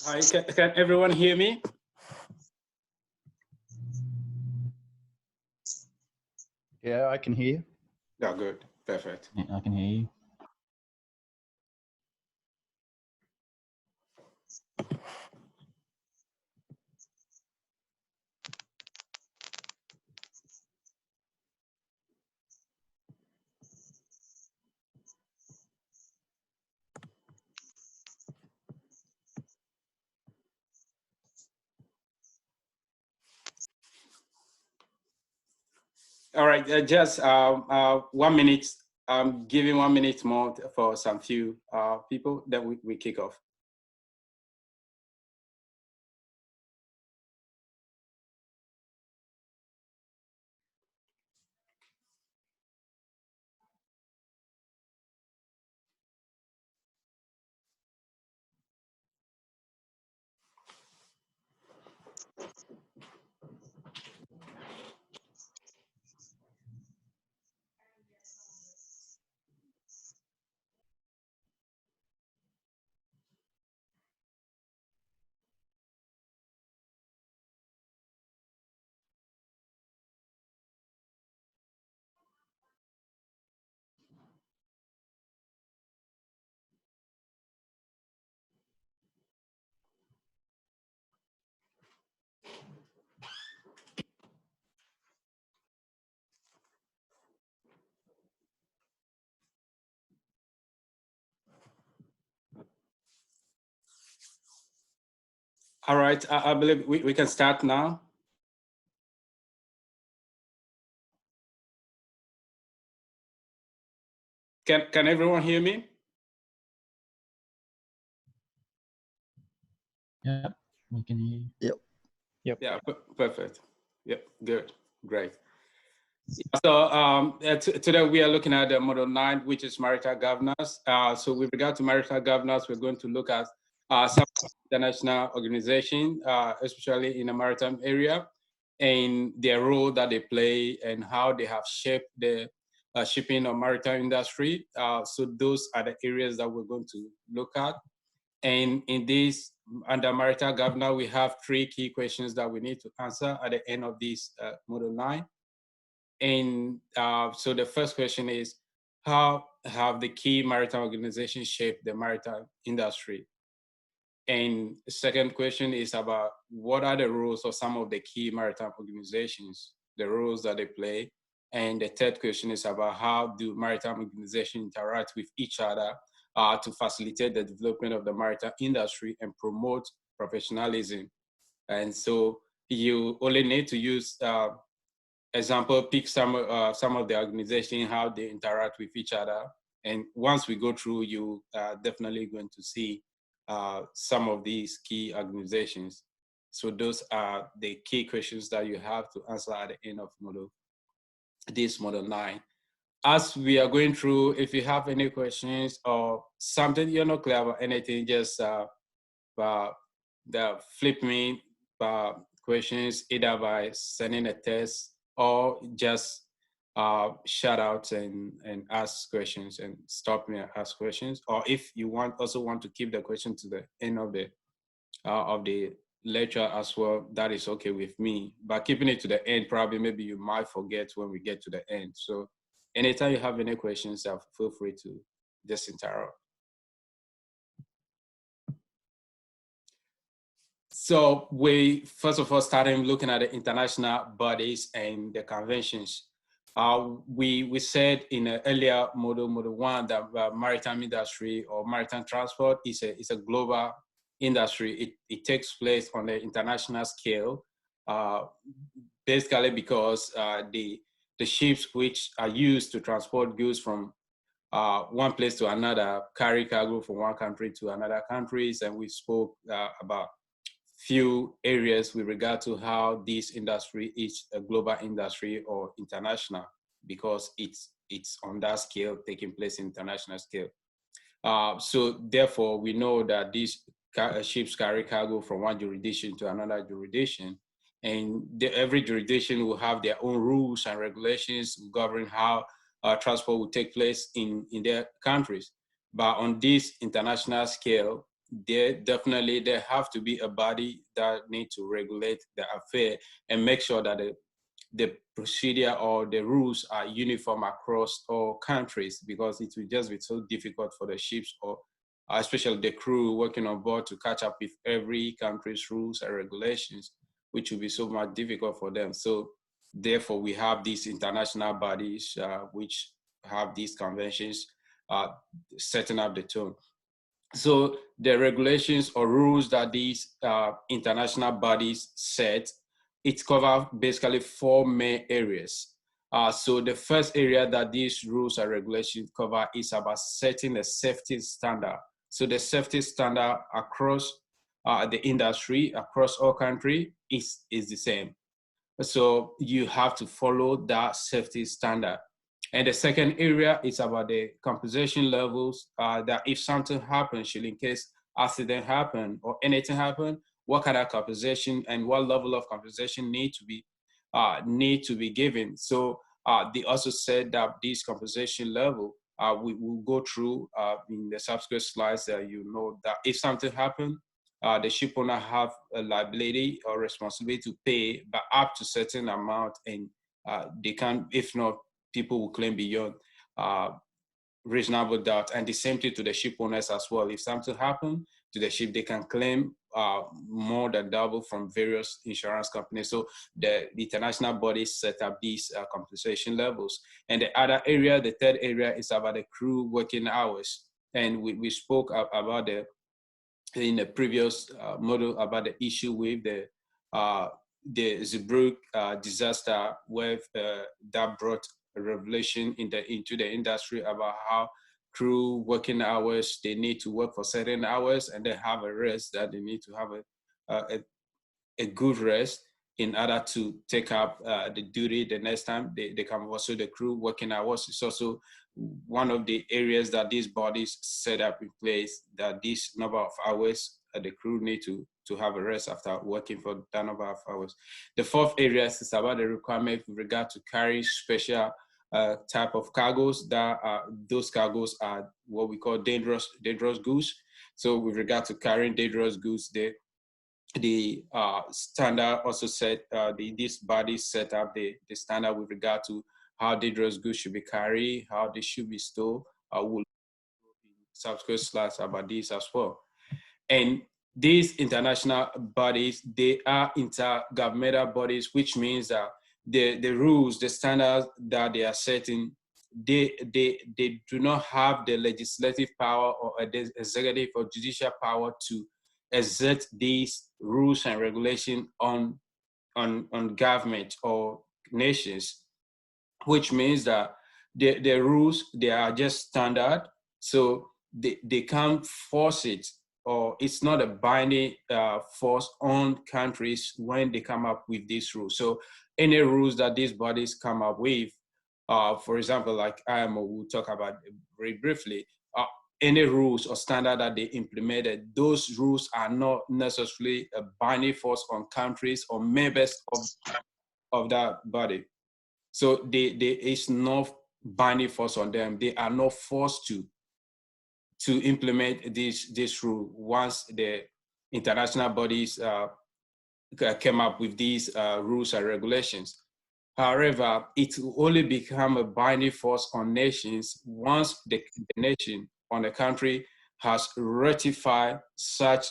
Hi, can everyone hear me? Yeah, I can hear you. Yeah, good, perfect. Yeah, I can hear you. All right, just 1 minute. Giving 1 minute more for some few people, then we kick off. All right, I believe we can start now. Can everyone hear me? Yep, we can hear you. Yep. Yeah, perfect. Yep, good, great. So today we are looking at the Model 9, which is maritime governance. So with regard to maritime governance, we're going to look at some international organizations, especially in the maritime area, and their role that they play and how they have shaped the shipping or maritime industry. So those are the areas that we're going to look at. And in this, under maritime governance, we have 3 key questions that we need to answer at the end of this Model 9. And so the first question is, how have the key maritime organizations shaped the maritime industry? And the second question is about what are the roles of some of the key maritime organizations, the roles that they play. And the third question is about how do maritime organizations interact with each other to facilitate the development of the maritime industry and promote professionalism. And so you only need to use example, pick some of the organization, how they interact with each other. And once we go through, you are definitely going to see some of these key organizations. So those are the key questions that you have to answer at the end of this Model 9. As we are going through, if you have any questions or something you're not clear about anything, just flip me questions either by sending a text or just shout out and ask questions and stop me and ask questions. Or if you also want to keep the question to the end of the lecture as well, that is okay with me. But keeping it to the end, probably maybe you might forget when we get to the end. So anytime you have any questions, feel free to just interrupt. So we first of all started looking at the international bodies and the conventions. We said in an earlier model 1 that maritime industry or maritime transport is a global industry. It takes place on the international scale, basically because the ships which are used to transport goods from one place to another carry cargo from one country to another countries, and we spoke about few areas with regard to how this industry is a global industry or international, because it's on that scale, taking place in international scale. So therefore, we know that these ships carry cargo from one jurisdiction to another jurisdiction, and every jurisdiction will have their own rules and regulations governing how transport will take place in their countries. But on this international scale, there have to be a body that need to regulate the affair and make sure that the procedure or the rules are uniform across all countries, because it will just be so difficult for the ships or especially the crew working on board to catch up with every country's rules and regulations, which will be so much difficult for them. So therefore, we have these international bodies which have these conventions setting up the tone. So the regulations or rules that these international bodies set, it covers basically 4 main areas. So the first area that these rules and regulations cover is about setting a safety standard. So the safety standard across the industry, across all countries is the same. So you have to follow that safety standard. And the second area is about the compensation levels, that if something happens, in case accident happen or anything happen, what kind of compensation and what level of compensation need to be given. So they also said that this compensation level, we will go through in the subsequent slides that you know that if something happen, the ship owner have a liability or responsibility to pay, but up to certain amount, and they can, if not, people will claim beyond reasonable doubt. And the same thing to the ship owners as well. If something happened to the ship, they can claim more than double from various insurance companies. So the international bodies set up these compensation levels. And the other area, the third area, is about the crew working hours. And we spoke about in the previous model about the issue with the Zeebrugge disaster, where that brought a revelation into the industry about how crew working hours, they need to work for certain hours and they have a rest, that they need to have a good rest in order to take up the duty the next time they come. Also, the crew working hours is also one of the areas that these bodies set up in place, that this number of hours the crew need to have a rest after working for that number of hours. The fourth area is about the requirement with regard to carry special type of cargoes. That those cargoes are what we call dangerous goods. So with regard to carrying dangerous goods, the standard also set, this body set up the standard with regard to how dangerous goods should be carried, how they should be stored. We'll subsequent slides about this as well. And these international bodies, they are intergovernmental bodies, which means that the rules, the standards that they are setting, they do not have the legislative power or the executive or judicial power to exert these rules and regulations on government or nations, which means that the rules, they are just standard, so they can't force it, or it's not a binding force on countries when they come up with these rules. So any rules that these bodies come up with, for example, like IMO, we'll talk about very briefly, any rules or standard that they implemented, those rules are not necessarily a binding force on countries or members of that body. So it's not binding force on them. They are not forced to implement this rule once the international bodies came up with these rules and regulations. However, it will only become a binding force on nations once the nation on the country has ratified such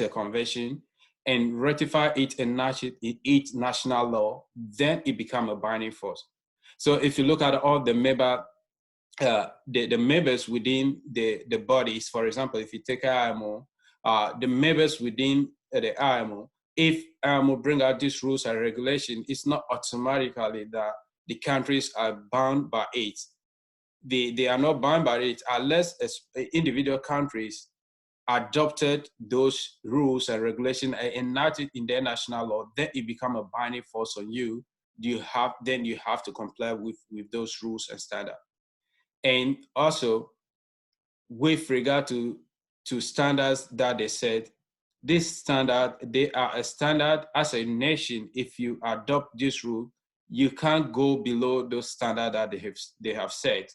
a convention and ratify it and each national law, then it becomes a binding force. So if you look at all the member, the members within the bodies, for example, if you take IMO, the members within the IMO, if IMO bring out these rules and regulation, it's not automatically that the countries are bound by it. They are not bound by it unless individual countries adopted those rules and regulations and enacted in their national law. Then it becomes a binding force on you. You have to comply with those rules and standards. And also, with regard to standards that they set, this standard, they are a standard as a nation. If you adopt this rule, you can't go below those standards that they have set.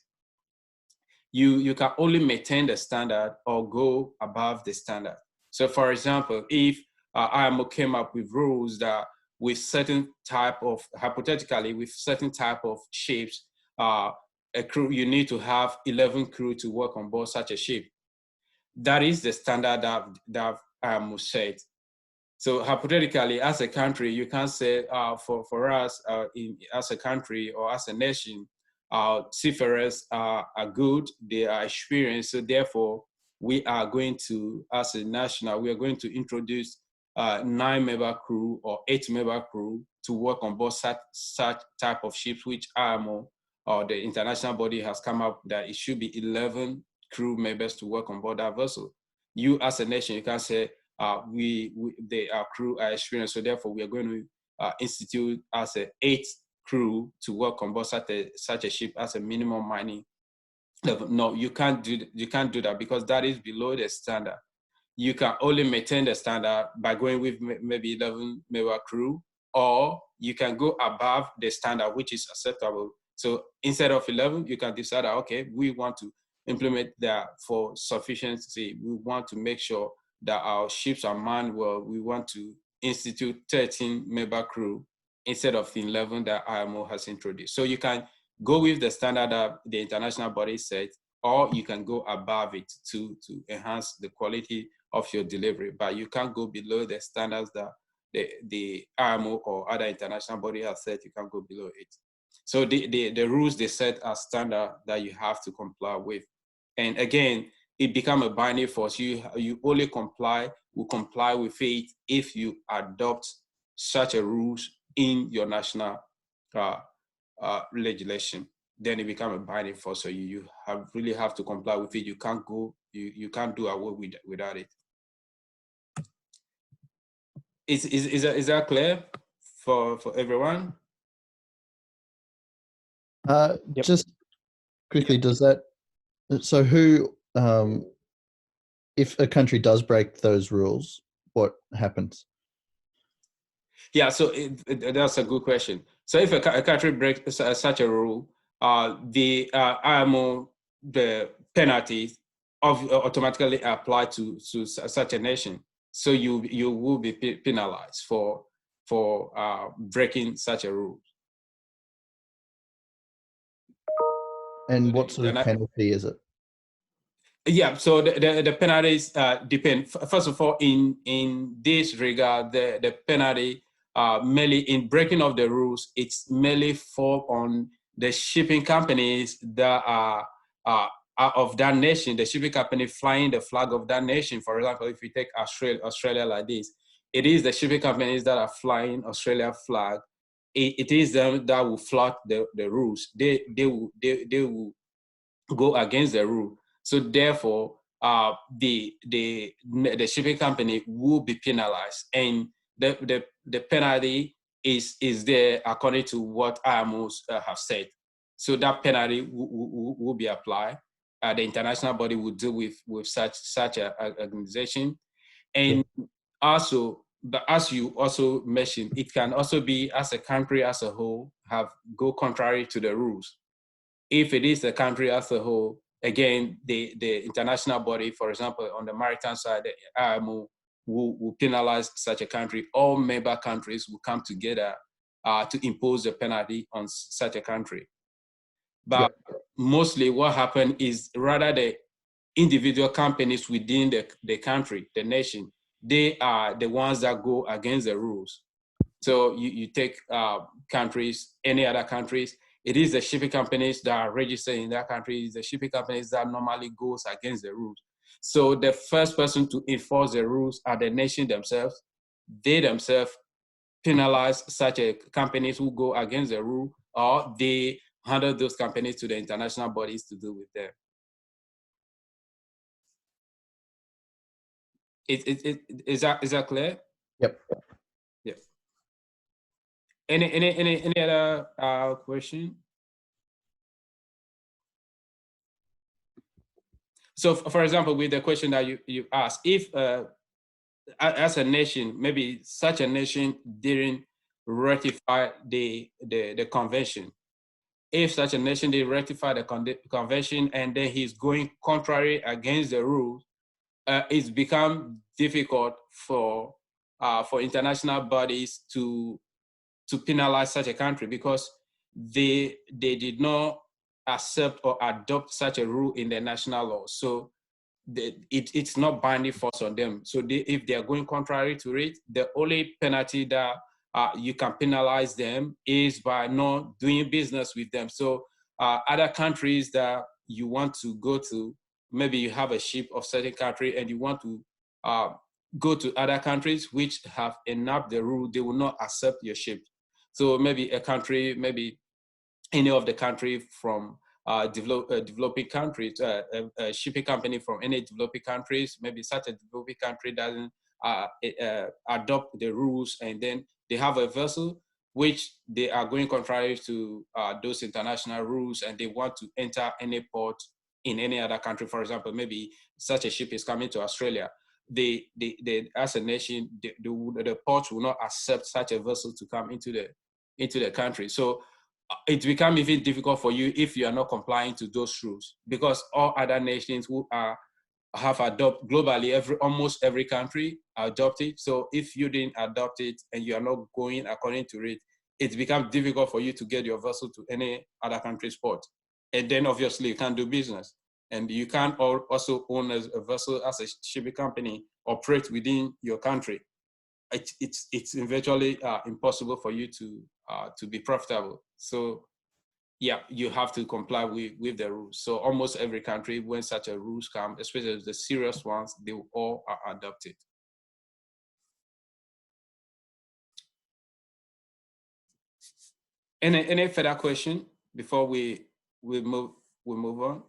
you can only maintain the standard or go above the standard. So for example, if IMO came up with rules that with certain type of, hypothetically, with certain type of ships, a crew, you need to have 11 crew to work on board such a ship. That is the standard that IMO set. So hypothetically, as a country, you can't say for us as a country or as a nation, seafarers are good, they are experienced. So therefore, we are going to, as a national, we are going to introduce 9-member crew or 8-member crew to work on board such type of ships, which IMO or the international body has come up that it should be 11 crew members to work on board that vessel. You as a nation, you can say, our crew are experienced, so therefore we are going to institute as a 8 crew to work on board such a ship as a minimum mining level. No, you can't do that because that is below the standard. You can only maintain the standard by going with maybe 11-member crew, or you can go above the standard, which is acceptable. So instead of 11, you can decide, okay, we want to implement that for sufficiency. We want to make sure that our ships are manned well. We want to institute 13-member crew instead of the 11 that IMO has introduced. So you can go with the standard that the international body set, or you can go above it to enhance the quality of your delivery, but you can't go below the standards that the IMO or other international body has set. You can't go below it. So the rules they set are standard that you have to comply with. And again, it becomes a binding force. You only comply with it if you adopt such a rules in your national legislation. Then it becomes a binding force. So you really have to comply with it. You can't go. You can't do away without it. Is that clear for everyone? Yep. Just quickly, does that, so who, if a country does break those rules, what happens? Yeah, so that's a good question. So if a country breaks such a rule, the IMO, the penalties automatically apply to such a nation. So you will be penalized for breaking such a rule. And what sort of penalty is it? Yeah, so the penalties depend. First of all, in this regard, the penalty merely in breaking of the rules, it's merely fall on the shipping companies that are of that nation, the shipping company flying the flag of that nation. For example, if you take Australia like this, it is the shipping companies that are flying Australia flag. It is them that will flout the rules. They will go against the rule. So therefore, the shipping company will be penalized, and the penalty is there according to what IMOs have said. So that penalty will be applied. The international body will deal with such a organization, and also, but as you also mentioned, it can also be as a country as a whole go contrary to the rules. If it is the country as a whole, again, the international body, for example, on the maritime side, the IMO will penalize such a country. All member countries will come together to impose the penalty on such a country. But mostly what happened is rather the individual companies within the country, the nation, they are the ones that go against the rules. So you take countries, any other countries, it is the shipping companies that are registered in that country, the shipping companies that normally goes against the rules. So the first person to enforce the rules are the nation themselves. They themselves penalize such a companies who go against the rule, or they handle those companies to the international bodies to deal with them. Is that clear? Yep. Yeah. Any other question? So, for example, with the question that you asked, if as a nation, maybe such a nation didn't ratify the convention, if such a nation they ratify the convention and then he's going contrary against the rules, it's become difficult for international bodies to penalize such a country because they did not accept or adopt such a rule in their national law. So it's not binding force on them. So if they are going contrary to it, the only penalty that you can penalize them is by not doing business with them. So other countries that you want to go to, maybe you have a ship of certain country and you want to go to other countries which have enacted the rule, they will not accept your ship. So maybe a country, maybe any of the country from developing countries, a shipping company from any developing countries, maybe such a developing country doesn't adopt the rules, and then they have a vessel which they are going contrary to those international rules, and they want to enter any port in any other country. For example, maybe such a ship is coming to Australia. They as a nation, the port will not accept such a vessel to come into the country. So it becomes even difficult for you if you are not complying to those rules, because all other nations who have adopted globally, almost every country adopt it. So if you didn't adopt it and you are not going according to it, it becomes difficult for you to get your vessel to any other country's port. And then obviously you can't do business. And you can't also own a vessel as a shipping company, operate within your country. It's eventually impossible for you to be profitable. So yeah, you have to comply with the rules. So almost every country, when such a rules come, especially the serious ones, they all are adopted. Any further question before we move on?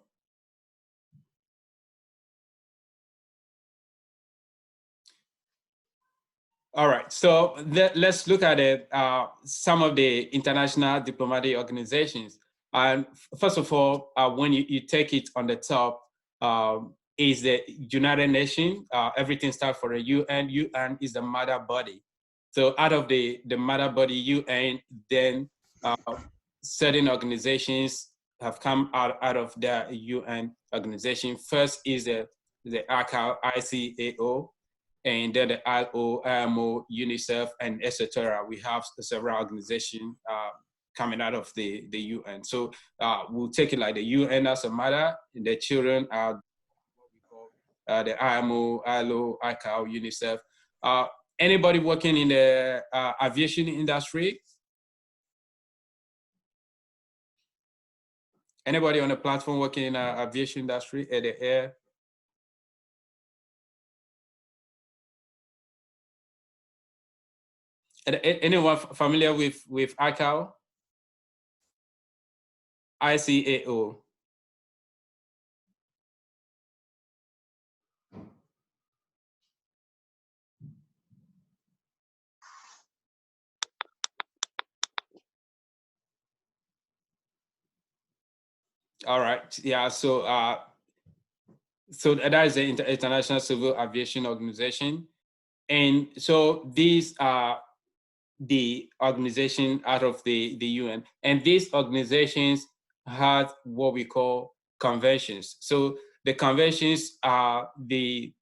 All right, so let's look at some of the international diplomatic organizations. And first of all, when you take it on the top, is the United Nations. Everything starts for the UN. UN is the mother body. So out of the mother body, UN, then certain organizations have come out of the UN organization. First is the ICAO, and then the ILO, IMO, UNICEF, and etc. We have several organizations coming out of the UN. So we'll take it like the UN as a mother, and the children are what we call the IMO, ILO, ICAO, UNICEF. Anybody working in the aviation industry? Anybody on the platform working in the aviation industry at the air? Anyone familiar with ICAO? ICAO. All right, yeah, so that is the International Civil Aviation Organization. And so these are the organization out of the UN. And these organizations have what we call conventions. So the conventions are the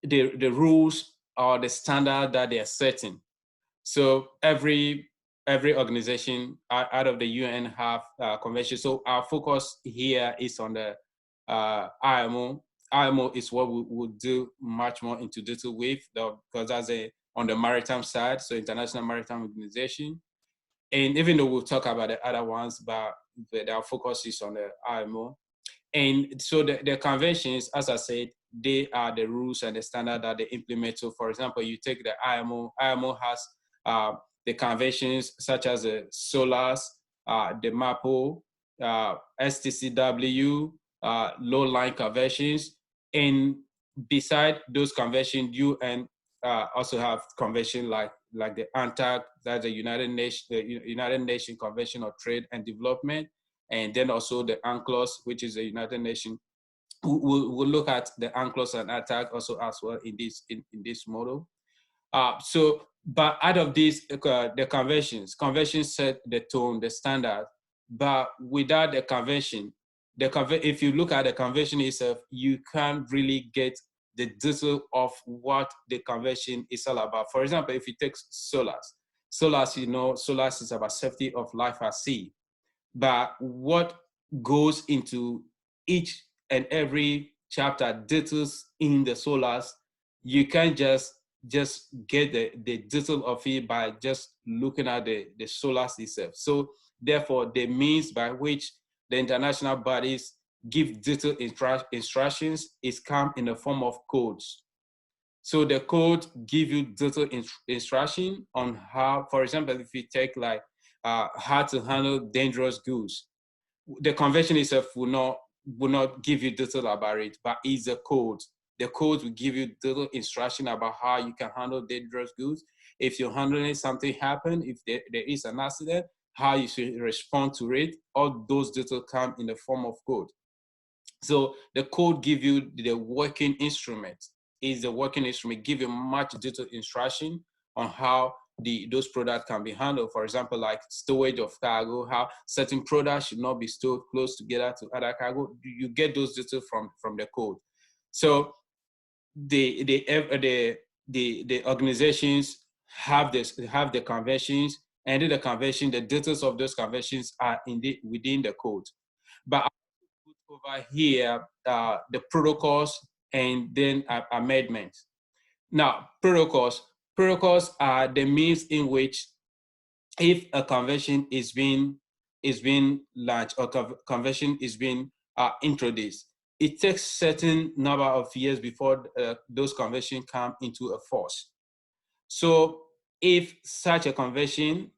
rules or the standard that they are setting. So every organization out of the UN have conventions. So our focus here is on the IMO. IMO is what we would do much more into detail with, because that's on the maritime side, so International Maritime Organization. And even though we'll talk about the other ones, but our focus is on the IMO. And so the conventions, as I said, they are the rules and the standard that they implement. So for example, you take the IMO. IMO has the conventions such as the SOLAS, the MAPO, STCW, low-line conventions. And beside those conventions, UN also have conventions like the UNTAC, that's the United Nations Convention on Trade and Development, and then also the UNCLOS, which is the United Nations. We'll look at the UNCLOS and UNTAC also as well in this model. But out of these, the conventions set the tone, the standard but without the convention, if you look at the convention itself, you can't really get the detail of what the convention is all about. For example, if you take solars, you know, solars is about safety of life at sea. But what goes into each and every chapter details in the solars, you can't just get the detail of it by just looking at the solars itself. So therefore, the means by which the international bodies give detailed instructions is come in the form of codes. So the code give you detailed instruction on how, for example, if you take like how to handle dangerous goods, the convention itself will not give you detail about it, but it's a code. The code will give you detailed instruction about how you can handle dangerous goods. If you're handling something happen, if there is an accident, how you should respond to it. All those details come in the form of code. So the code give you the working instrument. Is the working instrument give you much detailed instruction on how those products can be handled. For example, like storage of cargo, how certain products should not be stored close together to other cargo. You get those details from the code. So the organizations have the conventions, and in the convention, the details of those conventions are within the code. But over here, the protocols and then amendments. Now, protocols are the means in which, if a convention is being launched or convention is being introduced, it takes certain number of years before those conventions come into a force. So if such a convention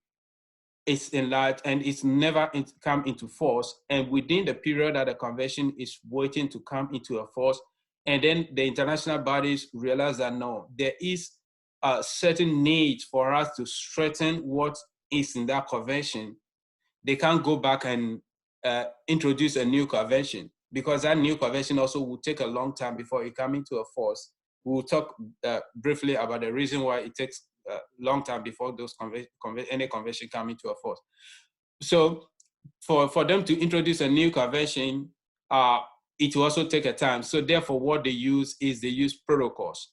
is enlarged and it's never come into force, and within the period that the convention is waiting to come into a force, and then the international bodies realize that no, there is a certain need for us to strengthen what is in that convention, they can't go back and introduce a new convention, because that new convention also will take a long time before it comes into a force. We'll talk briefly about the reason why it takes a long time before those any convention come into a force. So for them to introduce a new convention, it will also take a time. So therefore, what they use protocols.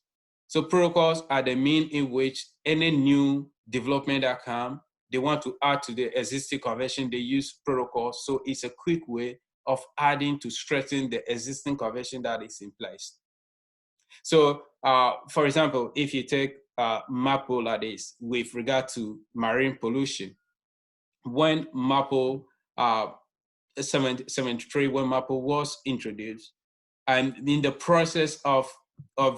So protocols are the mean in which any new development that come, they want to add to the existing convention, they use protocols. So it's a quick way of adding to strengthen the existing convention that is in place. So for example, if you take MAPO like this, with regard to marine pollution, when MAPO 73, when MAPO was introduced, and in the process of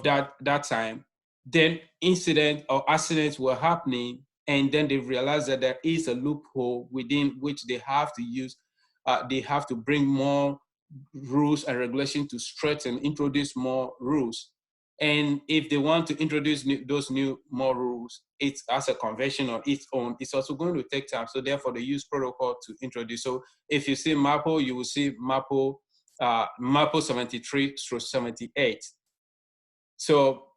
that time, then incident or accidents were happening, and then they realized that there is a loophole within which they have to use, they have to bring more rules and regulations to strengthen, introduce more rules. And if they want to introduce those more rules, it's as a convention on its own, it's also going to take time. So therefore, they use protocol to introduce. So if you see MAPO, you will see MAPO 73/78. So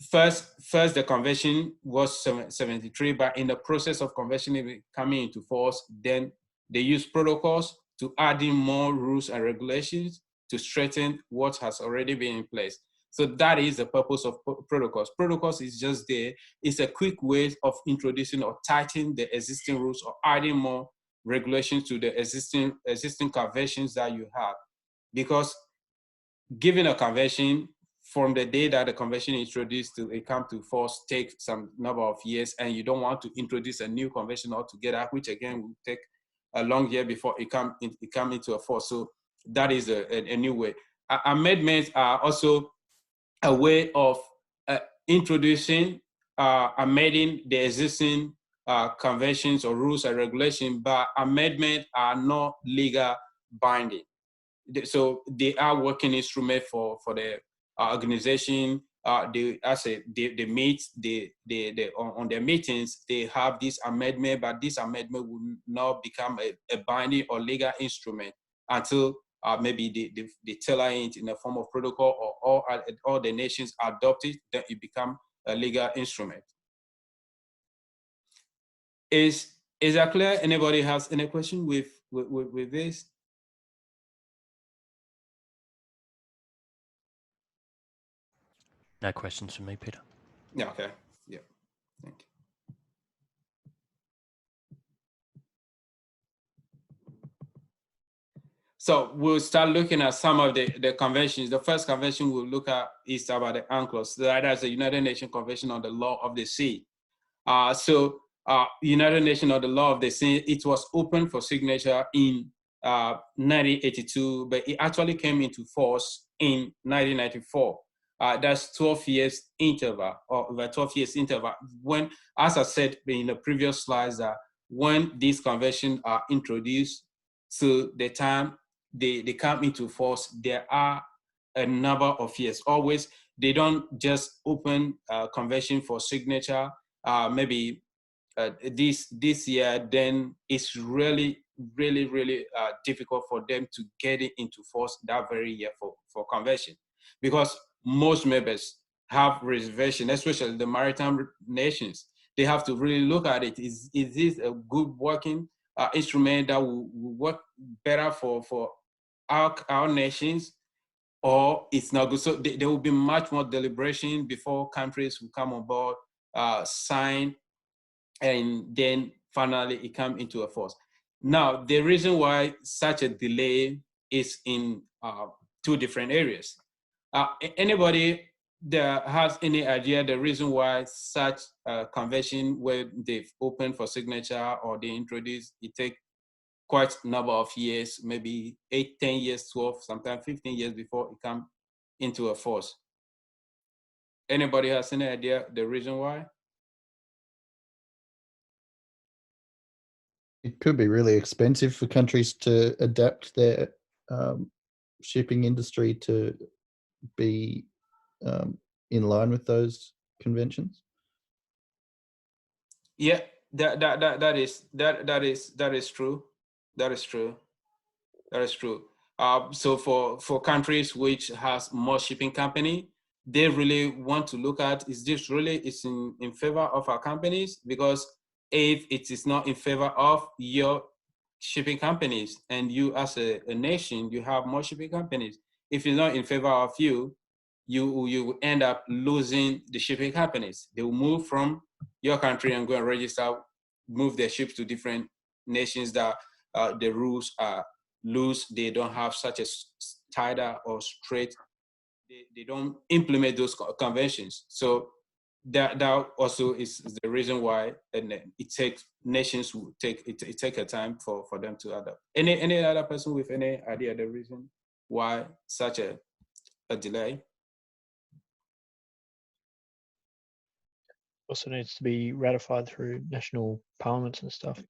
first the convention was 73, but in the process of convention coming into force, then they use protocols to add in more rules and regulations to strengthen what has already been in place. So that is the purpose of protocols. Protocols is just there. It's a quick way of introducing or tightening the existing rules or adding more regulations to the existing conventions that you have. Because given a convention, from the day that the convention is introduced to it come to force, take some number of years, and you don't want to introduce a new convention altogether, which again will take a long year before it come into a force. So that is a new way. Amendments are also a way of introducing, amending the existing conventions or rules and regulations, but amendments are not legal binding. So they are working instrument for the organization. They meet, on their meetings, they have this amendment, but this amendment will not become a binding or legal instrument until maybe they tailor it in the form of protocol, or all the nations adopt it, then it become a legal instrument. Is that clear? Anybody has any question with with this? No questions from me, Peter. Yeah, okay. Yeah, thank you. So we'll start looking at some of the conventions. The first convention we'll look at is about the UNCLOS. That's the United Nations Convention on the Law of the Sea. United Nations on the Law of the Sea, it was open for signature in 1982, but it actually came into force in 1994. That's 12 years interval, or over 12 years interval. When, as I said in the previous slides, when these conventions are introduced to the time they come into force, there are a number of years. Always, they don't just open a convention for signature, maybe this year, then it's really difficult for them to get it into force that very year for convention, because most members have reservation, especially the maritime nations. They have to really look at it. Is this a good working instrument that will work better for our nations, or it's not good? So there will be much more deliberation before countries will come on board, sign, and then finally it comes into a force. Now, the reason why such a delay is in two different areas. Anybody that has any idea the reason why such a convention, where they've opened for signature or they introduce, it take quite a number of years, maybe 8, 10 years, 12, sometimes 15 years before it comes into a force? Anybody has any idea the reason why? It could be really expensive for countries to adapt their shipping industry to be in line with those conventions. Yeah, that is true. That is true. That is true. So for countries which has more shipping company, they really want to look at, is this really is in favor of our companies? Because if it is not in favor of your shipping companies, and you as a nation, you have more shipping companies, if it's not in favor of you, you end up losing the shipping companies. They will move from your country and go and register, move their ships to different nations that the rules are loose. They don't have such a tighter or straight. They don't implement those conventions. So that also is the reason why, and it takes nations will take it take a time for them to adapt. Any other person with any idea the reason why such a delay? Also needs to be ratified through national parliaments and stuff.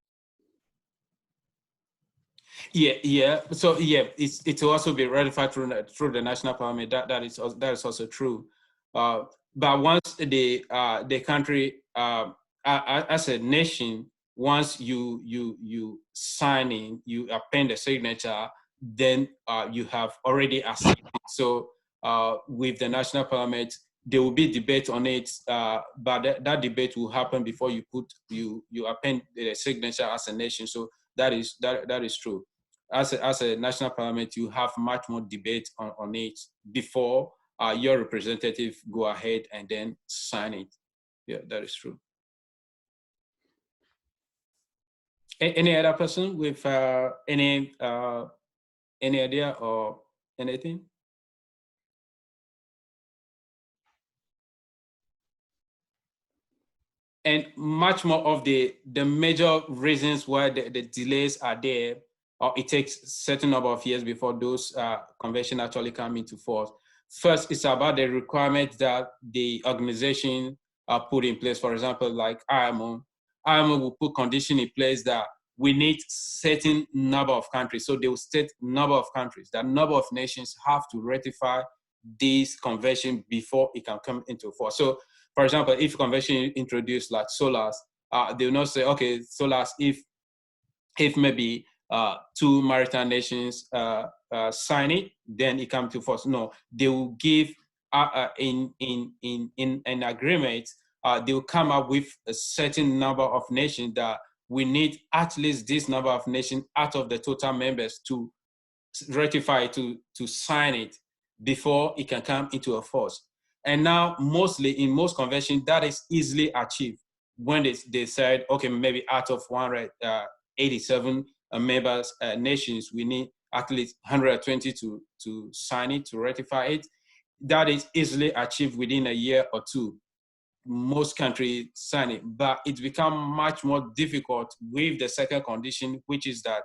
Yeah. So yeah, it will also be ratified through the national parliament. That is also true. But once the country, as a nation, once you sign in, you append the signature, then you have already accepted. So with the national parliament, there will be debate on it, but that debate will happen before you append the signature as a nation. So that is true. As a national parliament, you have much more debate on it before your representative go ahead and then sign it. Yeah, that is true. Any other person with any idea or anything? And much more of the major reasons why the delays are there, or it takes a certain number of years before those conventions actually come into force. First, it's about the requirements that the organization put in place. For example, like IMO will put condition in place that we need certain number of countries. So they will state number of countries, that number of nations have to ratify this convention before it can come into force. So for example, if convention introduced like SOLAS, they will not say, okay, SOLAS, if maybe 2 maritime nations sign it, then it comes to force. No, they will give in an agreement. They will come up with a certain number of nations that we need at least this number of nations out of the total members to ratify, to sign it before it can come into a force. And now, mostly in most conventions, that is easily achieved when they said, okay, maybe out of 187 members nations, we need at least 120 to sign it, to ratify it. That is easily achieved within a year or two. Most countries sign it, but it's become much more difficult with the second condition, which is that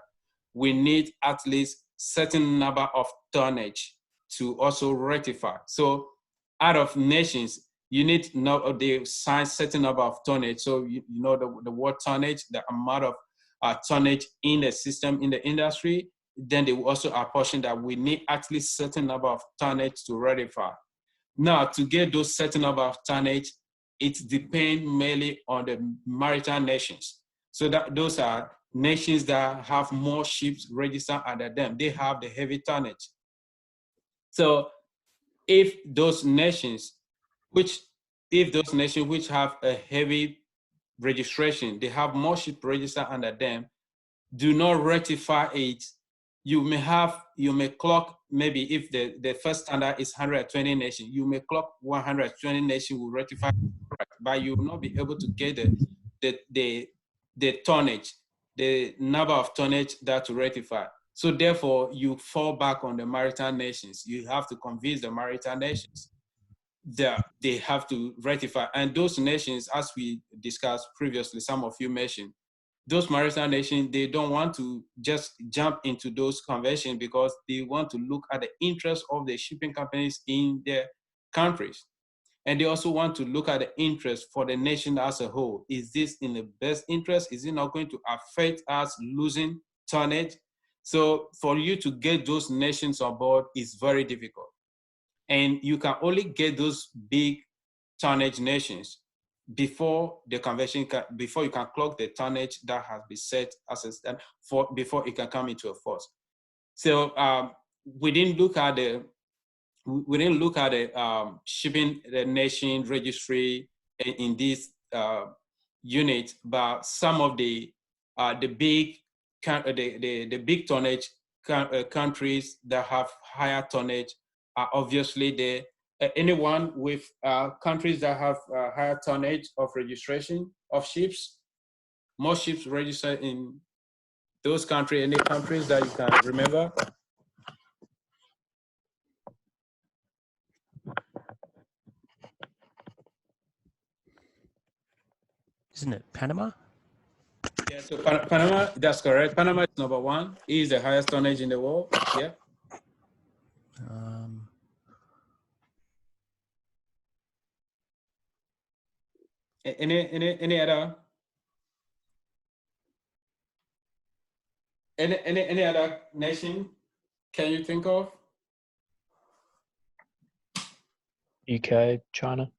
we need at least certain number of tonnage to also ratify. So out of nations, you need to know they sign certain number of tonnage. So you know the word tonnage, the amount of tonnage in the system, in the industry. Then they will also apportion that we need at least certain number of tonnage to ratify. Now, to get those certain number of tonnage, it depends mainly on the maritime nations. So that those are nations that have more ships registered under them. They have the heavy tonnage. So if those nations which have a heavy registration, they have more ships registered under them, do not ratify it, you may clock, maybe if the first standard is 120 nations, you may clock 120 nations will ratify, but you will not be able to get the tonnage, the number of tonnage that to ratify. So therefore, you fall back on the maritime nations. You have to convince the maritime nations that they have to ratify. And those nations, as we discussed previously, some of you mentioned, those maritime nations, they don't want to just jump into those conventions because they want to look at the interests of the shipping companies in their countries. And they also want to look at the interest for the nation as a whole. Is this in the best interest? Is it not going to affect us losing tonnage? So for you to get those nations on board is very difficult. And you can only get those big tonnage nations before the convention, before you can clock the tonnage that has been set as a stand for, before it can come into a force. So we didn't look at the shipping the nation registry in this unit, but some of the big tonnage countries that have higher tonnage are obviously there. Anyone with countries that have higher tonnage of registration of ships, more ships registered in those countries, any countries that you can remember? Isn't it Panama? Yeah, so Panama, that's correct. Panama is number one. It is the highest tonnage in the world. Yeah. Any other? Any other nation can you think of? UK, China.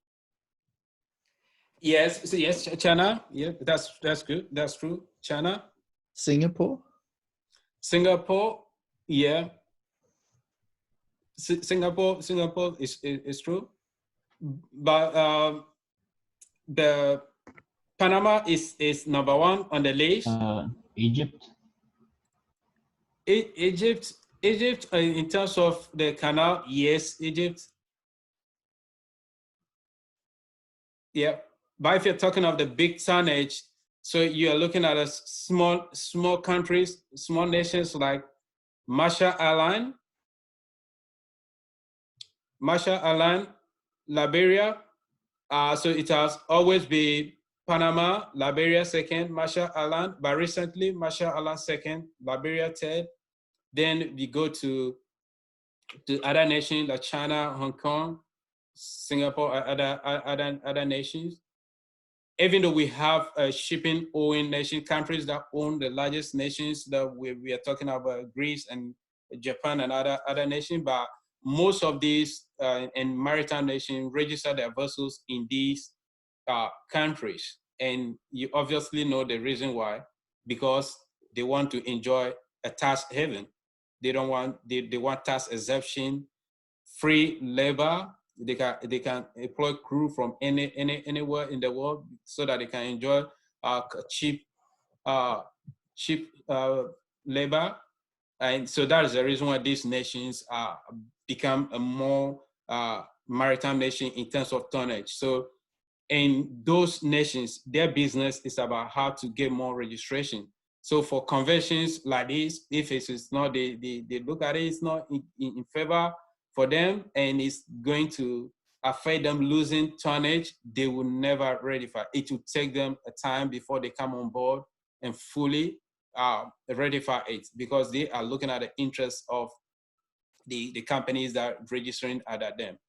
Yes, so yes, China. Yeah, that's good. That's true. China. Singapore? Singapore, yeah. Singapore is true. But the Panama is number one on the list. Egypt. Egypt, in terms of the canal, yes, Egypt. Yeah, but if you're talking of the big tonnage, so you are looking at a small countries, small nations like Marshall Island, Liberia. So it has always been Panama, Liberia second, Marshall Island, but recently Marshall Island second, Liberia third. Then we go to other nations like China, Hong Kong, Singapore, other nations. Even though we have shipping owing nation countries that own the largest nations that we are talking about, Greece and Japan and other nations, but most of these and maritime nations register their vessels in these countries. And you obviously know the reason why, because they want to enjoy a tax haven. They don't want, they want tax exemption, free labor. They can employ crew from anywhere in the world so that they can enjoy cheap cheap labor. And so that is the reason why these nations become a more maritime nation in terms of tonnage. So in those nations, their business is about how to get more registration. So for conventions like this, if it's not, they look at it, it's not in favor for them, and it's going to affect them losing tonnage, they will never ratify. It will take them a time before they come on board and fully ratify it, because they are looking at the interests of the companies that are registering under them.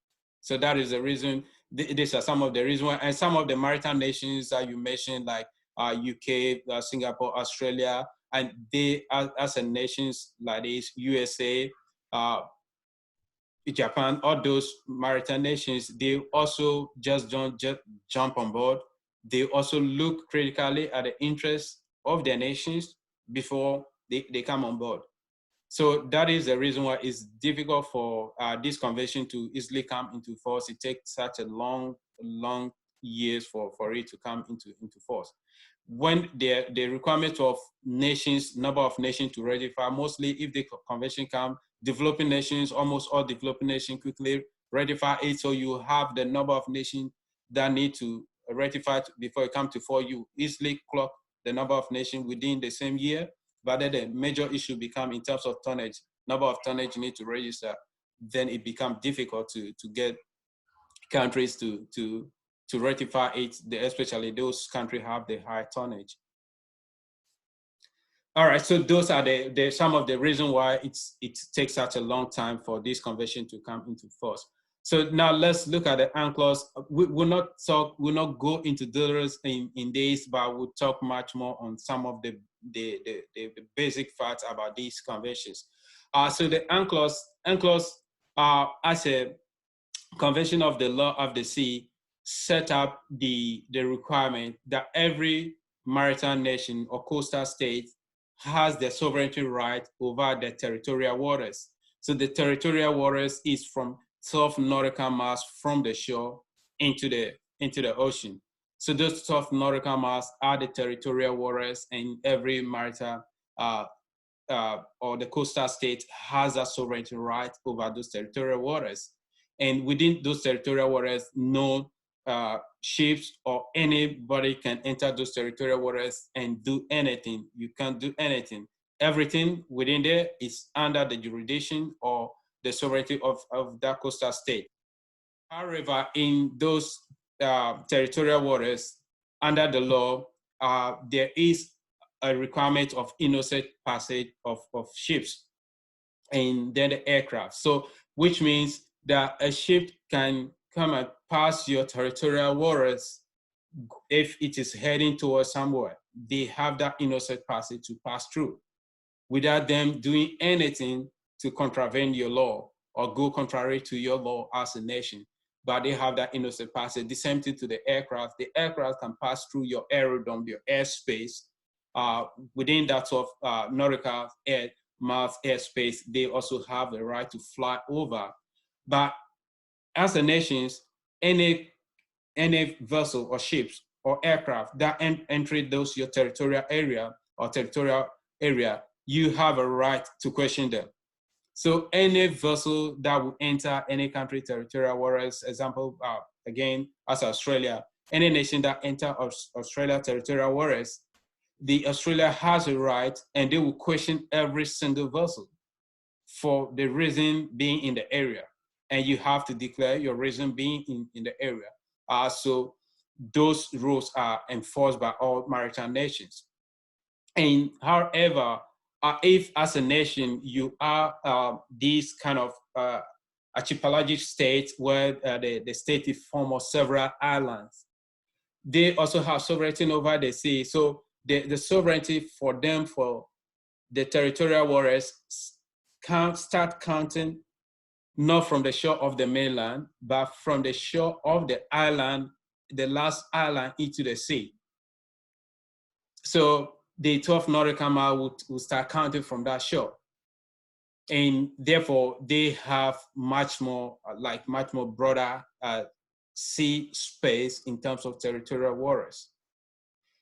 So that is the reason. These are some of the reasons why, and some of the maritime nations that you mentioned, like UK, Singapore, Australia, and they, as a nations like this, USA, Japan, all those maritime nations, they also just don't jump on board. They also look critically at the interests of their nations before they come on board. So that is the reason why it's difficult for this convention to easily come into force. It takes such a long years for it to come into force. When the requirement of nations, number of nations to ratify, mostly if the convention comes, developing nations, almost all developing nations quickly ratify it. So you have the number of nations that need to ratify before it comes to force. You easily clock the number of nations within the same year. But then the major issue become in terms of tonnage, number of tonnage you need to register, then it becomes difficult to get countries to ratify it, especially those countries have the high tonnage. All right, so those are the some of the reasons why it takes such a long time for this convention to come into force. So now let's look at the UNCLOS. We'll not go into details in this, but we'll talk much more on some of the basic facts about these conventions. So the UNCLOS as a convention of the law of the sea set up the requirement that every maritime nation or coastal state has the sovereignty right over the territorial waters. So the territorial waters is from 12 nautical miles from the shore into the ocean. So those 12 nautical miles are the territorial waters, and every maritime or the coastal state has a sovereignty right over those territorial waters. And within those territorial waters, no ships or anybody can enter those territorial waters and do anything. You can't do anything. Everything within there is under the jurisdiction or the sovereignty of that coastal state. However, in those territorial waters, under the law, there is a requirement of innocent passage of ships and then the aircraft. So, which means that a ship can come and pass your territorial waters if it is heading towards somewhere. They have that innocent passage to pass through without them doing anything to contravene your law or go contrary to your law as a nation. But they have that innocent passage. The same thing to the aircraft. The aircraft can pass through your aerodrome, your airspace. Within that sort of nautical miles airspace, they also have the right to fly over. But as a nation, any vessel or ships or aircraft that enter those your territorial area or territorial area, you have a right to question them. So any vessel that will enter any country territorial waters, example, again, as Australia, any nation that enter Australia territorial waters, the Australia has a right, and they will question every single vessel for the reason being in the area. And you have to declare your reason being in the area. So those rules are enforced by all maritime nations. And however, if as a nation you are these kind of archipelagic states where the state is formed of several islands, they also have sovereignty over the sea. So the sovereignty for them for the territorial waters can start counting not from the shore of the mainland, but from the shore of the island, the last island into the sea. So the 12 nautical mile will start counting from that shore. And therefore they have much more broader sea space in terms of territorial waters.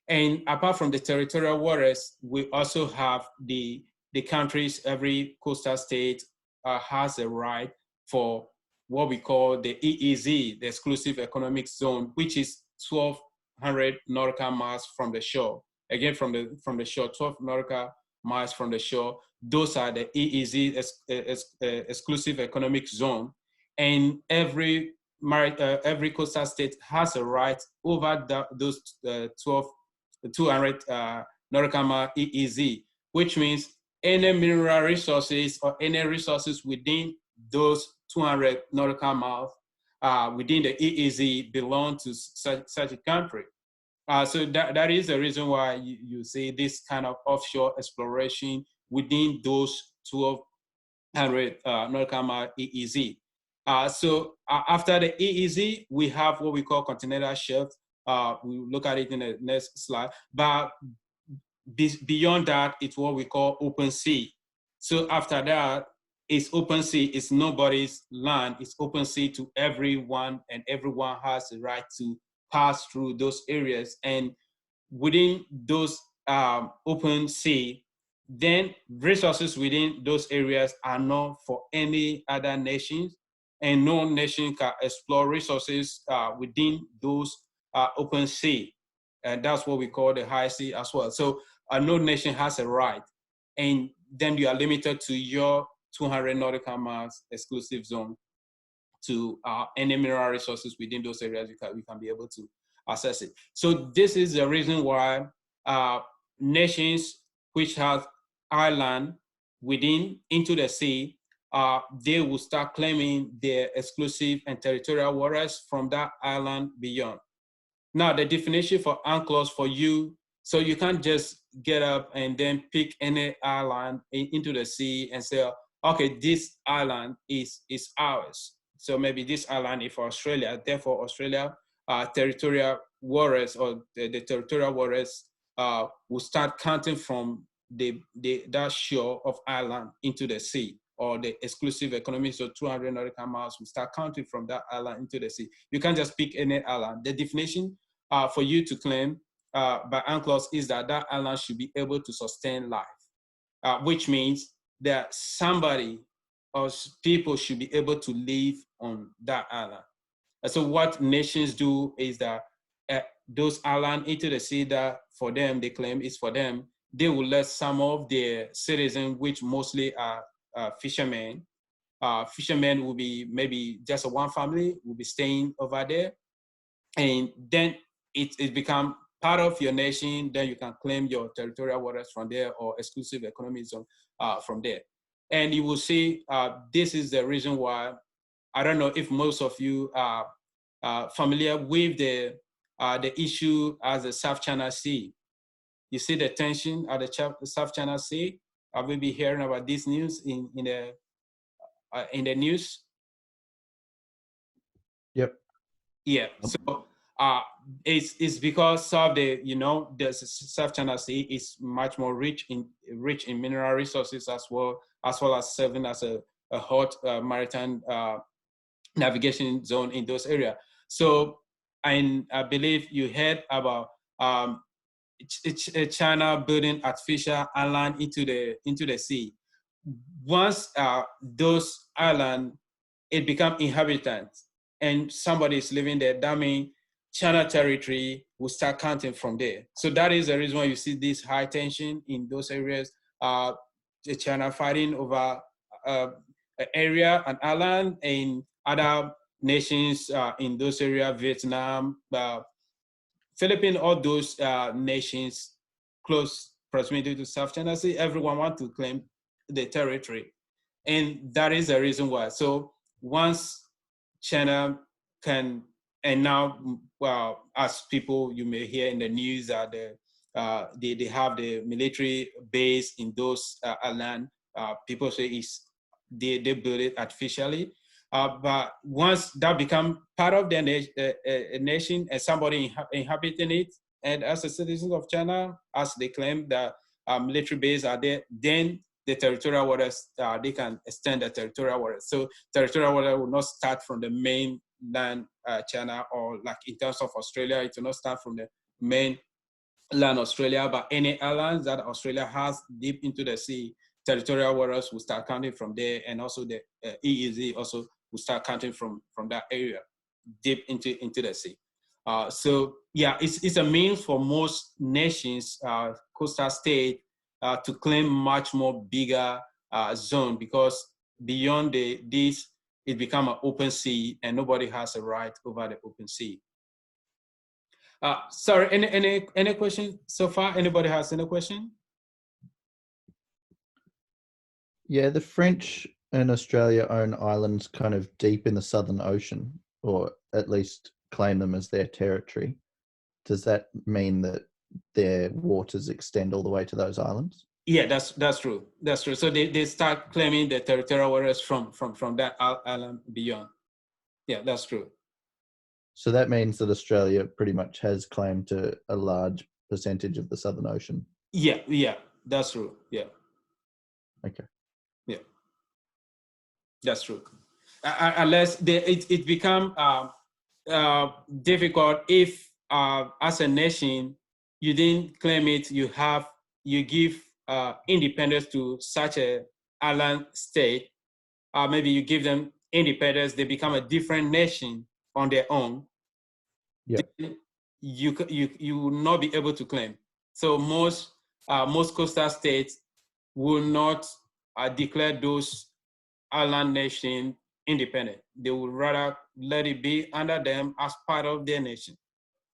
And apart from the territorial waters, we also have the countries, every coastal state has a right for what we call the EEZ, the Exclusive Economic Zone, which is 1,200 nautical miles from the shore. Again, from the shore, 12 nautical miles from the shore. Those are the EEZ, Exclusive Economic Zone. And every coastal state has a right over those 200 nautical mile EEZ, which means any mineral resources or any resources within those 200 nautical miles within the EEZ belong to such a country. So that is the reason why you see this kind of offshore exploration within those 1,200 nautical mile EEZ. So after the EEZ, we have what we call continental shelf. We'll look at it in the next slide. But beyond that, it's what we call open sea. So after that, it's open sea. It's nobody's land. It's open sea to everyone, and everyone has the right to pass through those areas. And within those open sea, then resources within those areas are not for any other nations, and no nation can explore resources within those open sea. And that's what we call the high sea as well. So no nation has a right. And then you are limited to your 200 nautical miles exclusive zone to any mineral resources within those areas we can be able to access it. So this is the reason why nations which have island into the sea, they will start claiming their exclusive and territorial waters from that island beyond. Now, the definition for UNCLOS for you, so you can't just get up and then pick any island into the sea and say, okay, this island is ours. So maybe this island is for Australia, therefore Australia territorial waters or the territorial waters will start counting from that shore of island into the sea, or the exclusive economic, so 200 nautical miles will start counting from that island into the sea. You can't just pick any island. The definition for you to claim by UNCLOS is that that island should be able to sustain life, which means that somebody or people should be able to live on that island. So what nations do is that those islands into the sea that for them, they claim is for them, they will let some of their citizens, which mostly are fishermen. Fishermen will be maybe just one family will be staying over there. And then it become part of your nation. Then you can claim your territorial waters from there or exclusive economic zone from there. And you will see this is the reason why, I don't know if most of you are familiar with the issue as the South China Sea. You see the tension at the South China Sea. I will be hearing about this news in the news. Yep. Yeah. So it's because of the South China Sea is much more rich in mineral resources as well as serving as a hot maritime navigation zone in those areas. So, and I believe you heard about China building artificial island into the sea. Once those islands, it become inhabitant and somebody is living there, that means China territory will start counting from there. So that is the reason why you see this high tension in those areas. China fighting over an area, an island, and other nations in those areas, Vietnam, Philippines, all those nations close proximity to South China Sea, everyone wants to claim the territory. And that is the reason why. So once China can, and now, well, as people you may hear in the news that they have the military base in those land, people say they build it artificially. But once that become part of their nation and somebody inhabiting it, and as a citizen of China, as they claim that military base are there, then the territorial waters, they can extend the territorial waters. So territorial water will not start from the mainland China, or like in terms of Australia, it will not start from the main land Australia, but any islands that Australia has deep into the sea, territorial waters will start counting from there, and also the EEZ also will start counting from that area deep into the sea. So yeah, it's a means for most nations, coastal state, to claim much more bigger zone, because beyond this, it become an open sea, and nobody has a right over the open sea. Sorry, any question so far? Anybody has any question? Yeah, the French and Australia own islands kind of deep in the Southern Ocean, or at least claim them as their territory. Does that mean that their waters extend all the way to those islands? Yeah, that's true. That's true. So they start claiming the territorial waters from that island beyond. Yeah, that's true. So that means that Australia pretty much has claim to a large percentage of the Southern Ocean. Yeah, that's true. Yeah. Okay. Yeah, that's true. Unless it become difficult if, as a nation, you didn't claim it, you give independence to such a island state. Maybe you give them independence, they become a different nation on their own. Yeah. You will not be able to claim. So most coastal states will not declare those island nation independent. They would rather let it be under them as part of their nation.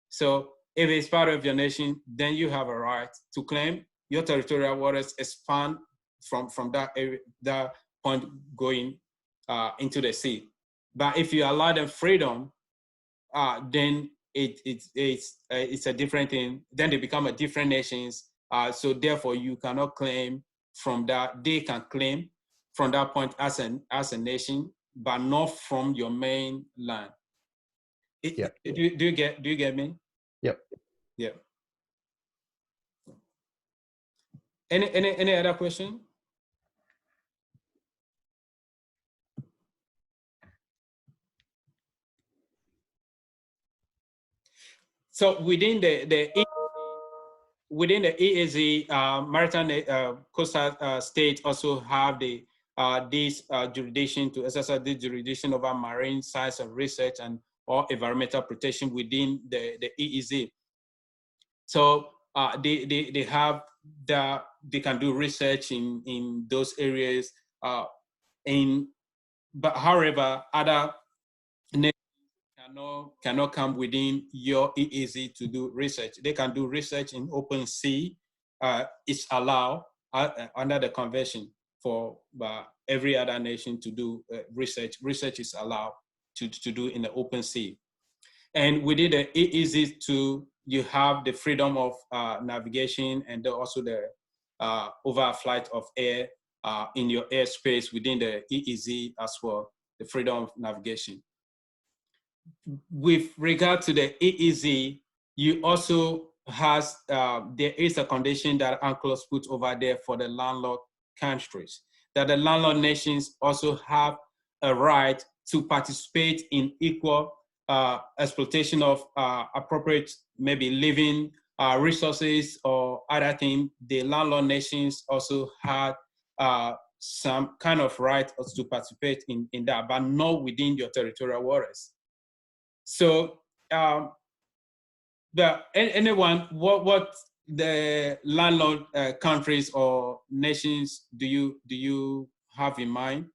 So if it's part of your nation, then you have a right to claim your territorial waters expand from that area, that point going into the sea. But if you allow them freedom, then it's a different thing. Then they become a different nations. So therefore, you cannot claim from that. They can claim from that point as a nation, but not from your main land. Yeah. Do you get me? Yep. Yeah. Any other question? So within the EAZ, maritime coastal states also have this jurisdiction to exercise this jurisdiction over marine science and research and or environmental protection within the EEZ. So they have that they can do research in those areas. But however, other nations cannot come within your EEZ to do research. They can do research in open sea. It's allowed under the convention for every other nation to do research. Research is allowed to do in the open sea. And within the EEZ too, you have the freedom of navigation and also the overflight of air in your airspace within the EEZ as well, the freedom of navigation. With regard to the EEZ, you also there is a condition that UNCLOS put over there for the landlord countries, that the landlord nations also have a right to participate in equal exploitation of appropriate, maybe living resources or other things. The landlord nations also had some kind of right to participate in that, but not within your territorial waters. So anyone, what the landlord countries or nations do you have in mind?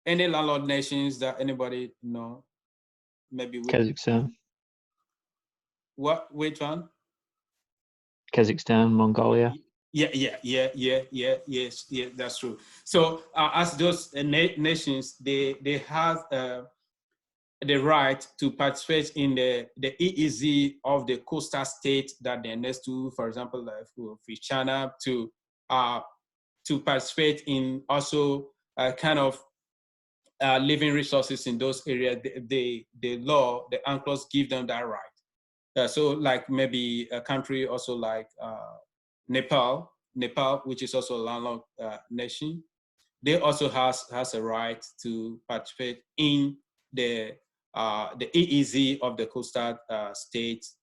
Any landlord nations that anybody know? Maybe Kazakhstan. Which one? Kazakhstan, Mongolia. Yes, that's true. So as those nations, they have the right to participate in the EEZ of the coastal state that they're next to, for example, like with China, to participate in also kind of living resources in those areas. The law, the UNCLOS give them that right. So like maybe a country also like Nepal, which is also a landlocked nation, they also has a right to participate in the the EEZ of the coastal states,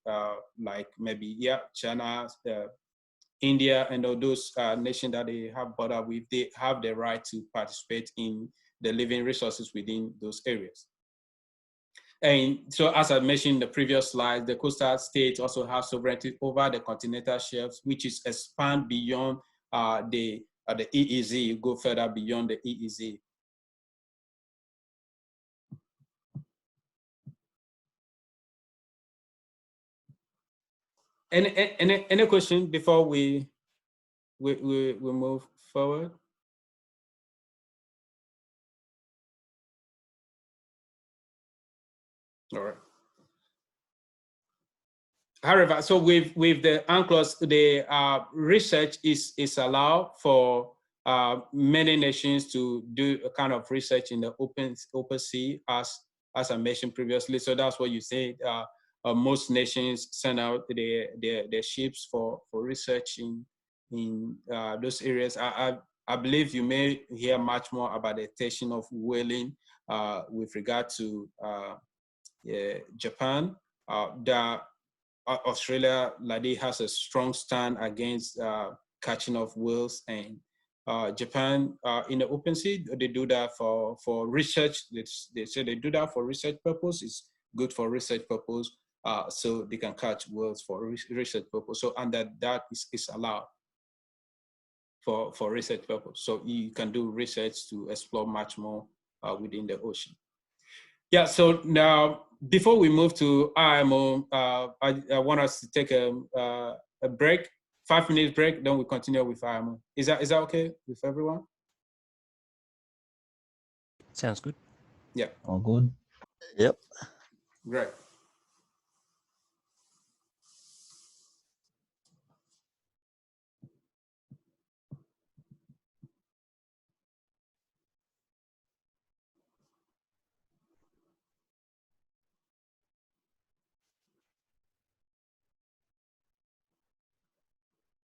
like maybe China, India, and all those nations that they have border with, they have the right to participate in the living resources within those areas. And so, as I mentioned in the previous slide, the coastal states also have sovereignty over the continental shelves, which is expand beyond the EEZ, go further beyond the EEZ. Any question before we move forward? All right. However, so with the UNCLOS, the research is allowed for many nations to do a kind of research in the open sea, as I mentioned previously. So that's what you say. Most nations send out their ships for research in those areas. I believe you may hear much more about the attention of whaling with regard to Japan. Australia, like, they has a strong stand against catching of whales, and Japan in the open sea, they do that for research. They say they do that for research purpose. It's good for research purpose, so they can catch whales for research purpose. So, and that is allowed for research purpose. So you can do research to explore much more within the ocean. Yeah, so now, before we move to IMO, I want us to take a break, 5-minute break, then we continue with IMO. Is that okay with everyone? Sounds good. Yeah. All good. Yep. Great.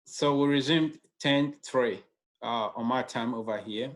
So we resumed 10:03 on my time over here.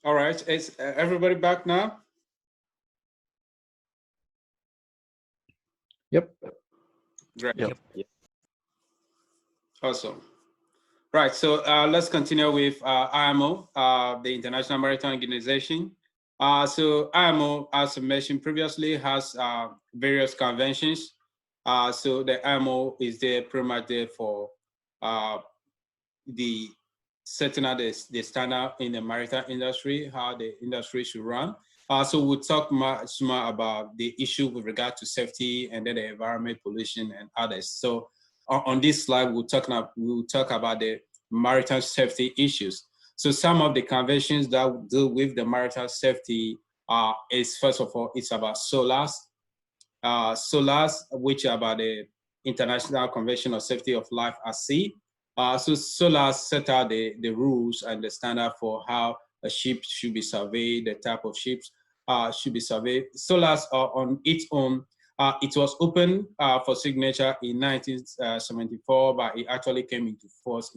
All right, is everybody back now? Yep. Great. Yep. Awesome. Right, so let's continue with IMO, the International Maritime Organization. So IMO, as I mentioned previously, has various conventions. So the IMO is there pretty much there for the setting out the standard in the maritime industry, how the industry should run. So we'll talk much more about the issue with regard to safety and then the environment, pollution, and others. So on this slide, we'll talk about the maritime safety issues. So some of the conventions that deal with the maritime safety is, first of all, it's about SOLAS. SOLAS, which are about the International Convention on Safety of Life at Sea. So SOLAS set out the rules and the standard for how a ship should be surveyed, the type of ships should be surveyed. SOLAS on its own, it was open for signature in 1974, but it actually came into force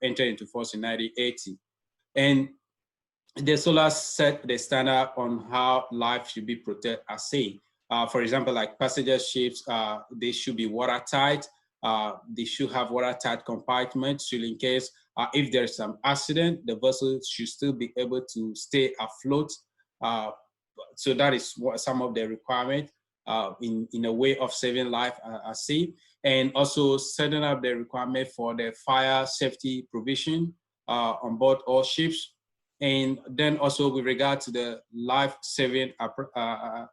entered into force in 1980. And the SOLAS set the standard on how life should be protected at sea. For example, like passenger ships, they should be watertight. They should have watertight compartments, so in case if there's some accident, the vessel should still be able to stay afloat. So that is what some of the requirements in a way of saving life at sea, and also setting up the requirement for the fire safety provision on board all ships. And then also with regard to the life-saving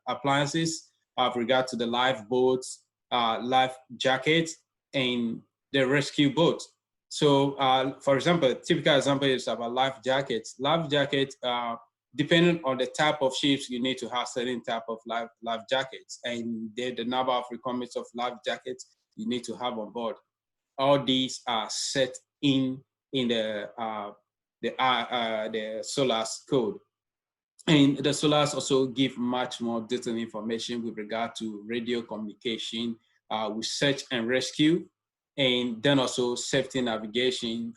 appliances, with regard to the lifeboats, life jackets, and the rescue boats. So for example, typical example is about life jackets. Life jackets, depending on the type of ships, you need to have certain type of life jackets, and the number of requirements of life jackets you need to have on board. All these are set in the SOLAS code. And the SOLAS also give much more detailed information with regard to radio communication, with search and rescue, and then also safety navigation,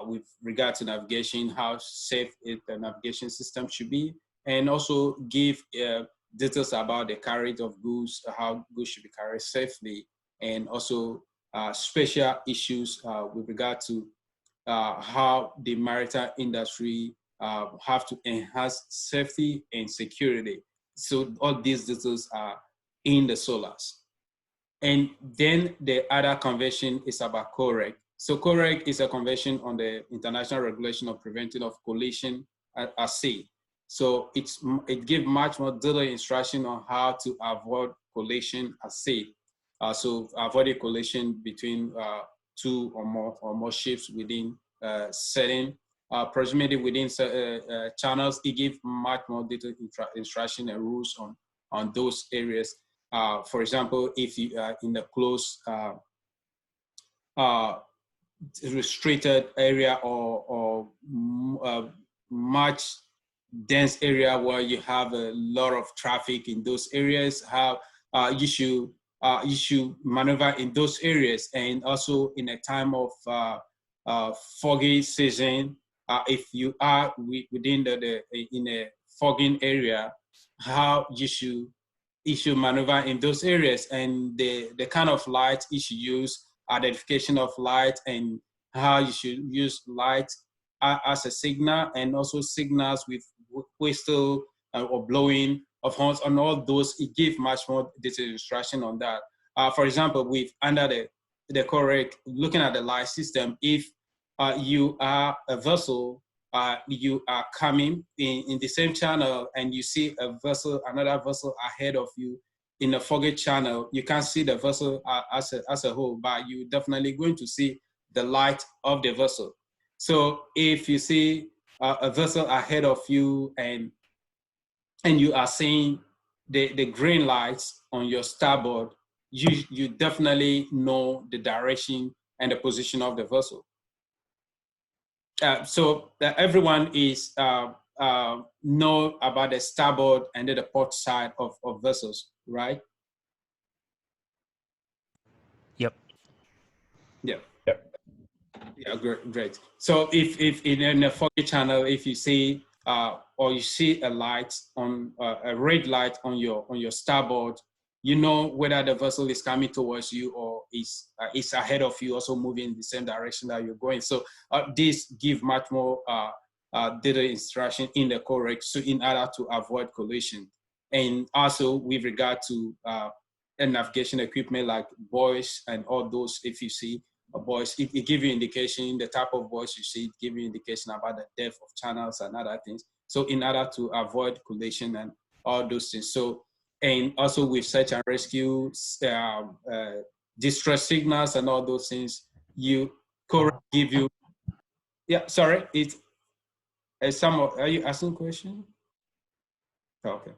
with regard to navigation, how safe the navigation system should be, and also give details about the carriage of goods, how goods should be carried safely, and also special issues with regard to how the maritime industry have to enhance safety and security. So all these details are in the SOLAS. And then the other convention is about COREG. So COREG is a convention on the international regulation of preventing of collision at sea. So it gives much more detailed instruction on how to avoid collision at sea. So avoiding collision between two or more ships within certain proximity within channels. It gives much more detailed instruction and rules on those areas. For example, if you are in a close restricted area or much dense area where you have a lot of traffic in those areas, how you should maneuver in those areas. And also in a time of foggy season, if you are within in a fogging area, how you should maneuver in those areas, and the kind of light you should use, identification of light, and how you should use light as a signal, and also signals with whistle or blowing of horns, and all those. It gives much more detailed instruction on that. For example, under the correct, looking at the light system, if you are a vessel, you are coming in the same channel, and you see another vessel ahead of you in a foggy channel, you can't see the vessel as a whole, but you're definitely going to see the light of the vessel. So if you see a vessel ahead of you and you are seeing the green lights on your starboard, you definitely know the direction and the position of the vessel. So everyone is know about the starboard and the port side of vessels, right? Yep. Yeah. Yep. Yeah, great. So if in a foggy channel, if you see or you see a light on a red light on your starboard, you know whether the vessel is coming towards you or is ahead of you, also moving in the same direction that you're going. So this give much more data instruction in the correct, so in order to avoid collision. And also with regard to a navigation equipment like buoys and all those, if you see buoys, it gives you indication, the type of buoys you see, it gives you indication about the depth of channels and other things. So in order to avoid collision and all those things. So, and also with search and rescue, distress signals and all those things, you correct give you, yeah, sorry, it's are you asking a question? Okay.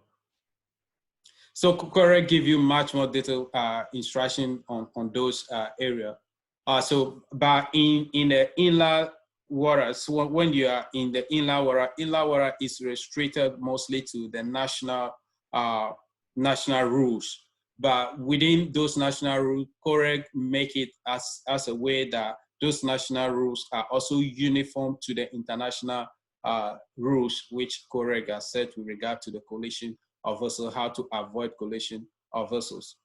So correct give you much more detailed instruction on those area. So, but in the inland waters, so when you are in the inland water is restricted mostly to the national rules. But within those national rules, correct make it as a way that those national rules are also uniform to the international rules, which correct are set with regard to the collision of vessels, how to avoid collision of vessels.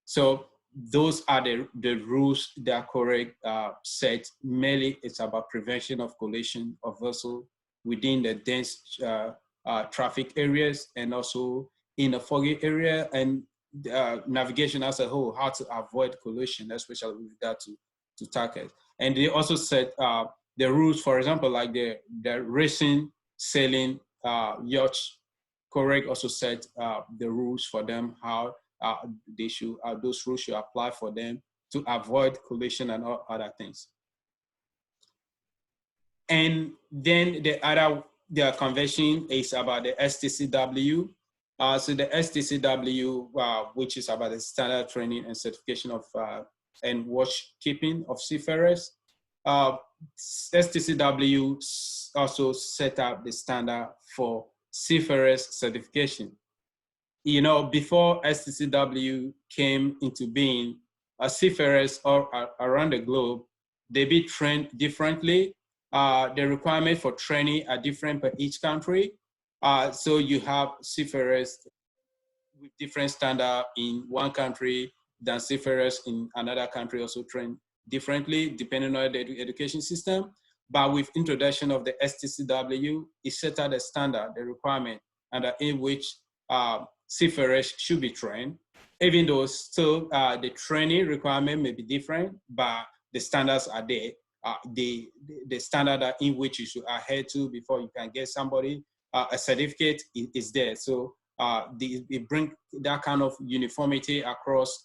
So those are the rules that correct set. Mainly it's about prevention of collision of vessel within the dense traffic areas and also in a foggy area, and navigation as a whole, how to avoid collision, especially with regard to tackers. And they also set the rules, for example, like the racing, sailing yachts. Correct also set the rules for them, how they should, those rules should apply for them to avoid collision and all other things. And then the convention is about the STCW. So the STCW, which is about the standard training and certification of and watch keeping of seafarers. STCW also set up the standard for seafarers certification. You know, before STCW came into being, seafarers all around the globe, they be trained differently. The requirement for training are different per each country. So you have seafarers with different standard in one country than seafarers in another country also trained differently depending on the education system. But with introduction of the STCW, it set out the standard, the requirement, and in which seafarers should be trained, even though still the training requirement may be different, but the standards are there. The standard in which you should adhere to before you can get somebody a certificate is there. So it brings that kind of uniformity across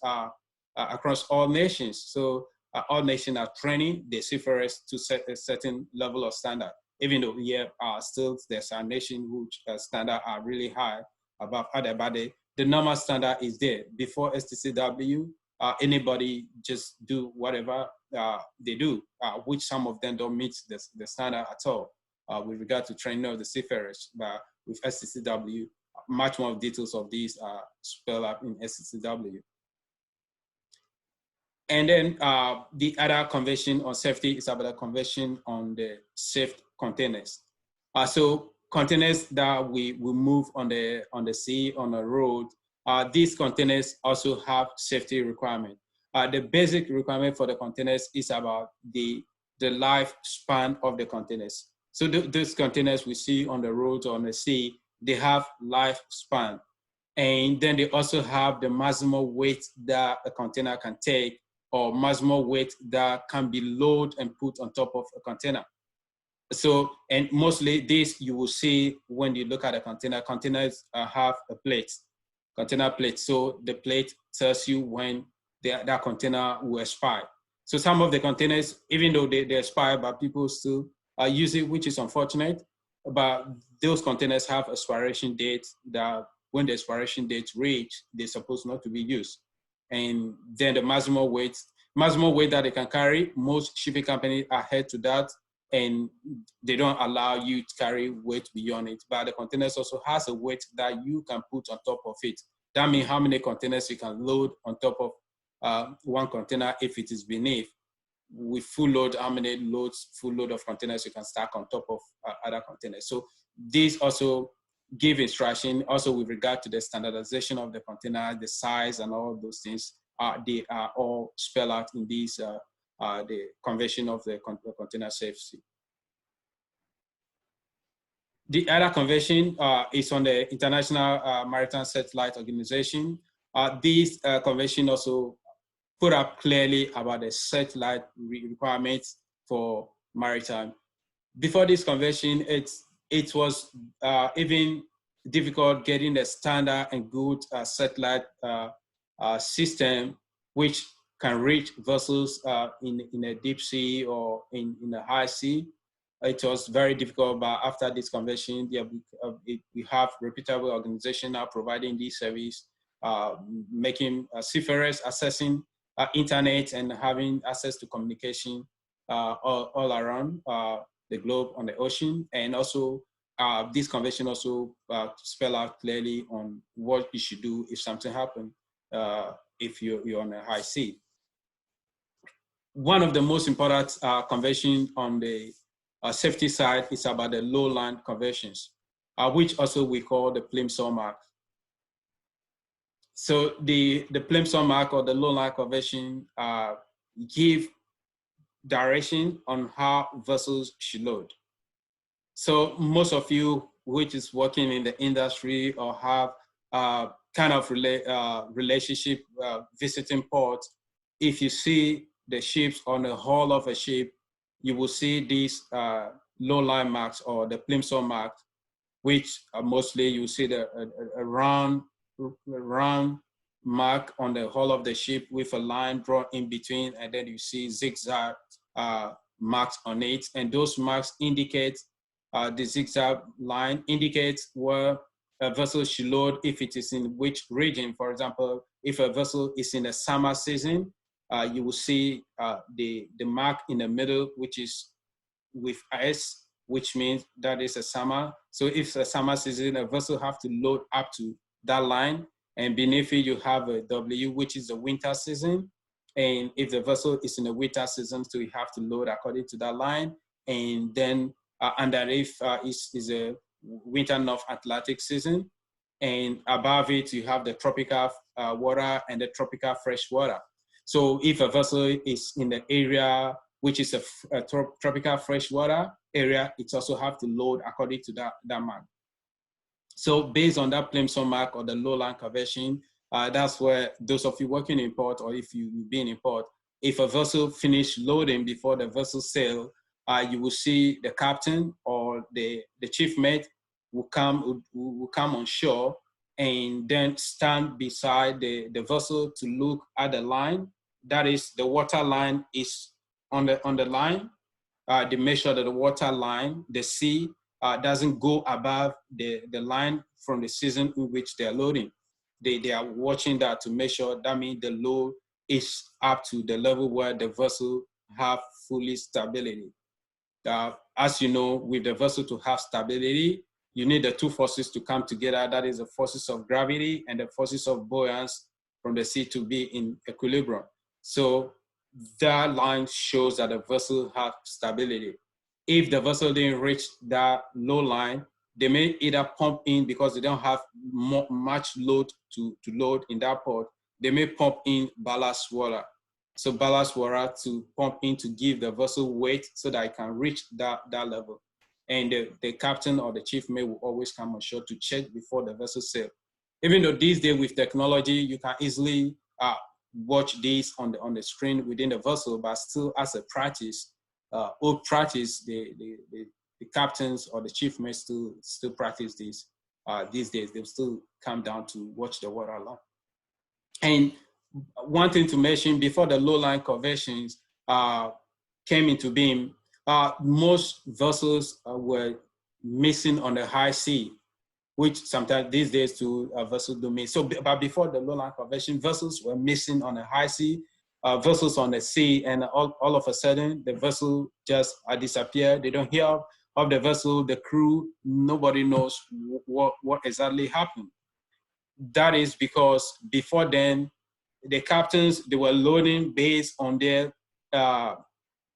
across all nations. So all nations are training the seafarers to set a certain level of standard, even though still there's a nation which standard are really high above other, but the normal standard is there. Before STCW, anybody just do whatever they do, which some of them don't meet the standard at all with regard to training of the seafarers. But with STCW, much more details of these are spelled out in STCW. And then the other convention on safety is about the convention on the safe containers. So containers that we move on the sea, on the road, these containers also have safety requirement. The basic requirement for the containers is about the lifespan of the containers. So those containers we see on the roads or on the sea, they have lifespan. And then they also have the maximum weight that a container can take, or maximum weight that can be loaded and put on top of a container. So, and mostly this you will see when you look at a container. Containers have a plate, container plate. So the plate tells you when that container will expire. So some of the containers, even though they expire, but people still use it, which is unfortunate. But those containers have expiration dates that when the expiration dates reach, they're supposed not to be used. And then the maximum weight that they can carry, most shipping companies adhere to that, and they don't allow you to carry weight beyond it. But the containers also has a weight that you can put on top of it. That means how many containers you can load on top of one container if it is beneath with full load, how many loads, full load of containers you can stack on top of other containers. So these also give instruction also with regard to the standardization of the container, the size and all those things. They are all spelled out in these, the convention of the container safety. The other convention is on the International Maritime Satellite Organization. This convention also put up clearly about the satellite requirements for maritime. Before this convention, it was even difficult getting the standard and good satellite system which can reach vessels in a deep sea or in a high sea. It was very difficult, but after this convention, we have reputable organizations now providing this service, making seafarers accessing internet and having access to communication all around the globe on the ocean. And also this convention also spell out clearly on what you should do if something happens if you're on a high sea. One of the most important convention on the safety side is about the lowland conventions, which also we call the Plimsoll Mark. So the Plimsoll Mark or the lowland convention give direction on how vessels should load. So most of you which is working in the industry or have kind of relationship visiting ports, if you see the ships on the hull of a ship, you will see these low line marks or the Plimsoll Mark, which mostly you see a round mark on the hull of the ship with a line drawn in between, and then you see zigzag marks on it. And those marks indicate, the zigzag line indicates where a vessel should load, if it is in which region. For example, if a vessel is in the summer season, you will see the mark in the middle, which is with S, which means that is a summer. So if it's a summer season, a vessel have to load up to that line. And beneath it, you have a W, which is the winter season. And if the vessel is in the winter season, so you have to load according to that line. And then underneath is a winter North Atlantic season. And above it, you have the tropical water and the tropical fresh water. So if a vessel is in the area which is a tropical freshwater area, it also have to load according to that mark. So based on that Plimsoll Mark or the lowland convention, that's where those of you working in port, or if you've been in port, if a vessel finish loading before the vessel sail, you will see the captain or the chief mate will come on shore and then stand beside the vessel to look at the line. That is, the water line is on the line. They make sure that the water line, the sea, doesn't go above the line from the season in which they're loading. They are watching that to make sure that means the load is up to the level where the vessel have fully stability. As you know, with the vessel to have stability, you need the two forces to come together. That is the forces of gravity and the forces of buoyancy from the sea to be in equilibrium. So that line shows that the vessel has stability. If the vessel didn't reach that low line, they may either pump in, because they don't have much load to load in that port, they may pump in ballast water. So ballast water to pump in to give the vessel weight so that it can reach that level. And the captain or the chief mate will always come on shore to check before the vessel sails. Even though these days with technology, you can easily watch this on the screen within the vessel, but still as a practice, old practice, the captains or the chief may still practice this. These days, they'll still come down to watch the water line. And one thing to mention, before the low-line conventions came into being, most vessels were missing on the high sea, which sometimes these days to vessel domain. So, but before the lowland convention, vessels were missing on the high sea, vessels on the sea, and all of a sudden the vessel just disappeared. They don't hear of the vessel, the crew, nobody knows what exactly happened. That is because before then, the captains, they were loading based on their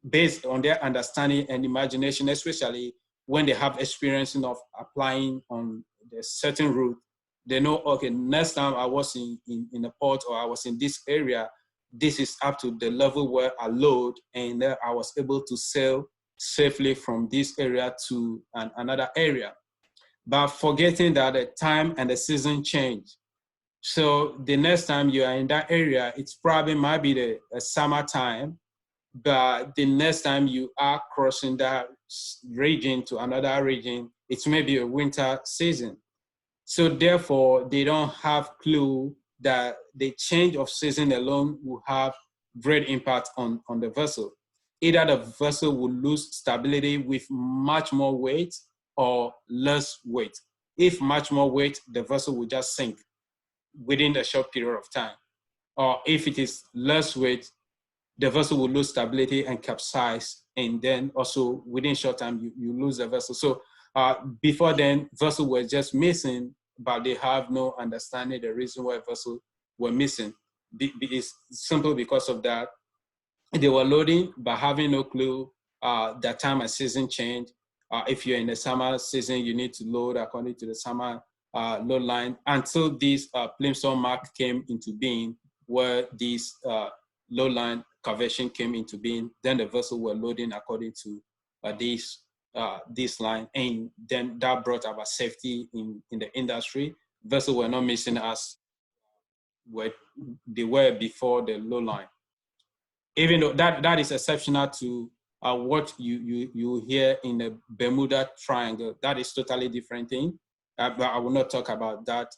based on their understanding and imagination, especially when they have experience of applying on a certain route. They know, okay, next time I was in a port or I was in this area, this is up to the level where I load, and I was able to sail safely from this area to another area. But forgetting that the time and the season change. So the next time you are in that area, it's probably might be the summertime, but the next time you are crossing that region to another region, it's maybe a winter season. So therefore, they don't have clue that the change of season alone will have great impact on the vessel. Either the vessel will lose stability with much more weight or less weight. If much more weight, the vessel will just sink within a short period of time. Or if it is less weight, the vessel will lose stability and capsize, and then also within short time you lose the vessel. So before then, vessel were just missing, but they have no understanding the reason why vessel were missing. It's simply because of that. They were loading but having no clue that time and season change. If you're in the summer season, you need to load according to the summer load line until this Plimsoll Mark came into being, where this load line conversion came into being. Then the vessel were loading according to this line, and then that brought about safety in the industry. Vessels were not missing as they were before the load line. Even though that is exceptional to what you hear in the Bermuda Triangle. That is totally different thing. But I will not talk about that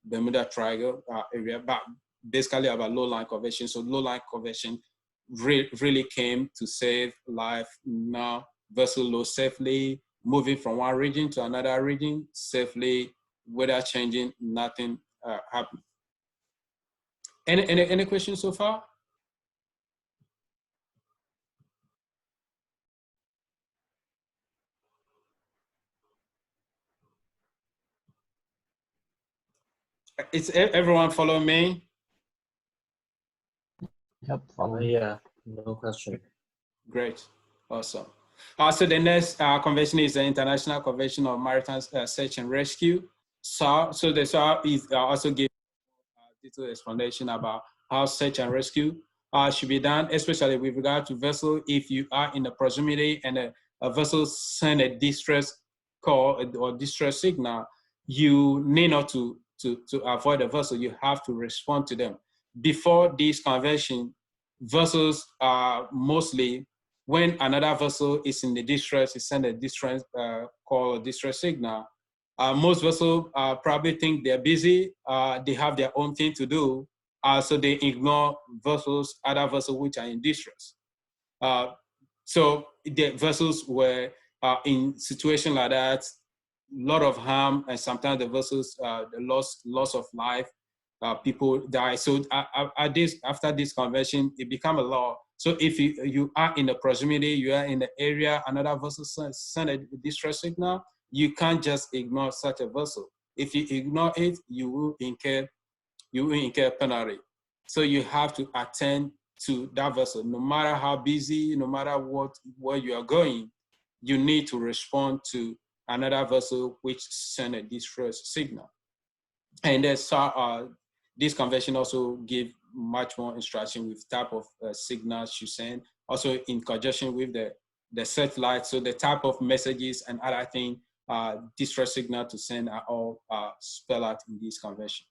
Bermuda Triangle area, but basically about low-line conversion. So low-line conversion really came to save life. Now vessel load safely, moving from one region to another region safely, without changing, nothing happened. Any questions so far? It's everyone follow me? Yep, follow. Yeah, no question. Great, awesome. So the next convention is the International Convention of Maritime Search and Rescue. So the SAR is also give a detailed explanation about how search and rescue should be done, especially with regard to vessel. If you are in the proximity and a vessel send a distress call or distress signal, you need not to avoid the vessel. You have to respond to them. Before this convention, vessels are mostly, when another vessel is in the distress, it send a distress call or distress signal. Most vessels probably think they're busy. They have their own thing to do. So they ignore other vessels which are in distress. So the vessels were in situation like that, a lot of harm, and sometimes the vessels, the loss of life, people die. So after this convention, it became a law. So if you are in the proximity, you are in the area, another vessel send a distress signal, you can't just ignore such a vessel. If you ignore it, you will incur penalty. So you have to attend to that vessel, no matter how busy, no matter where you are going, you need to respond to another vessel which send a distress signal. And this convention also give much more instruction with type of signals you send, also in conjunction with the satellite. So the type of messages and other things, distress signal to send are all spelled out in this convention.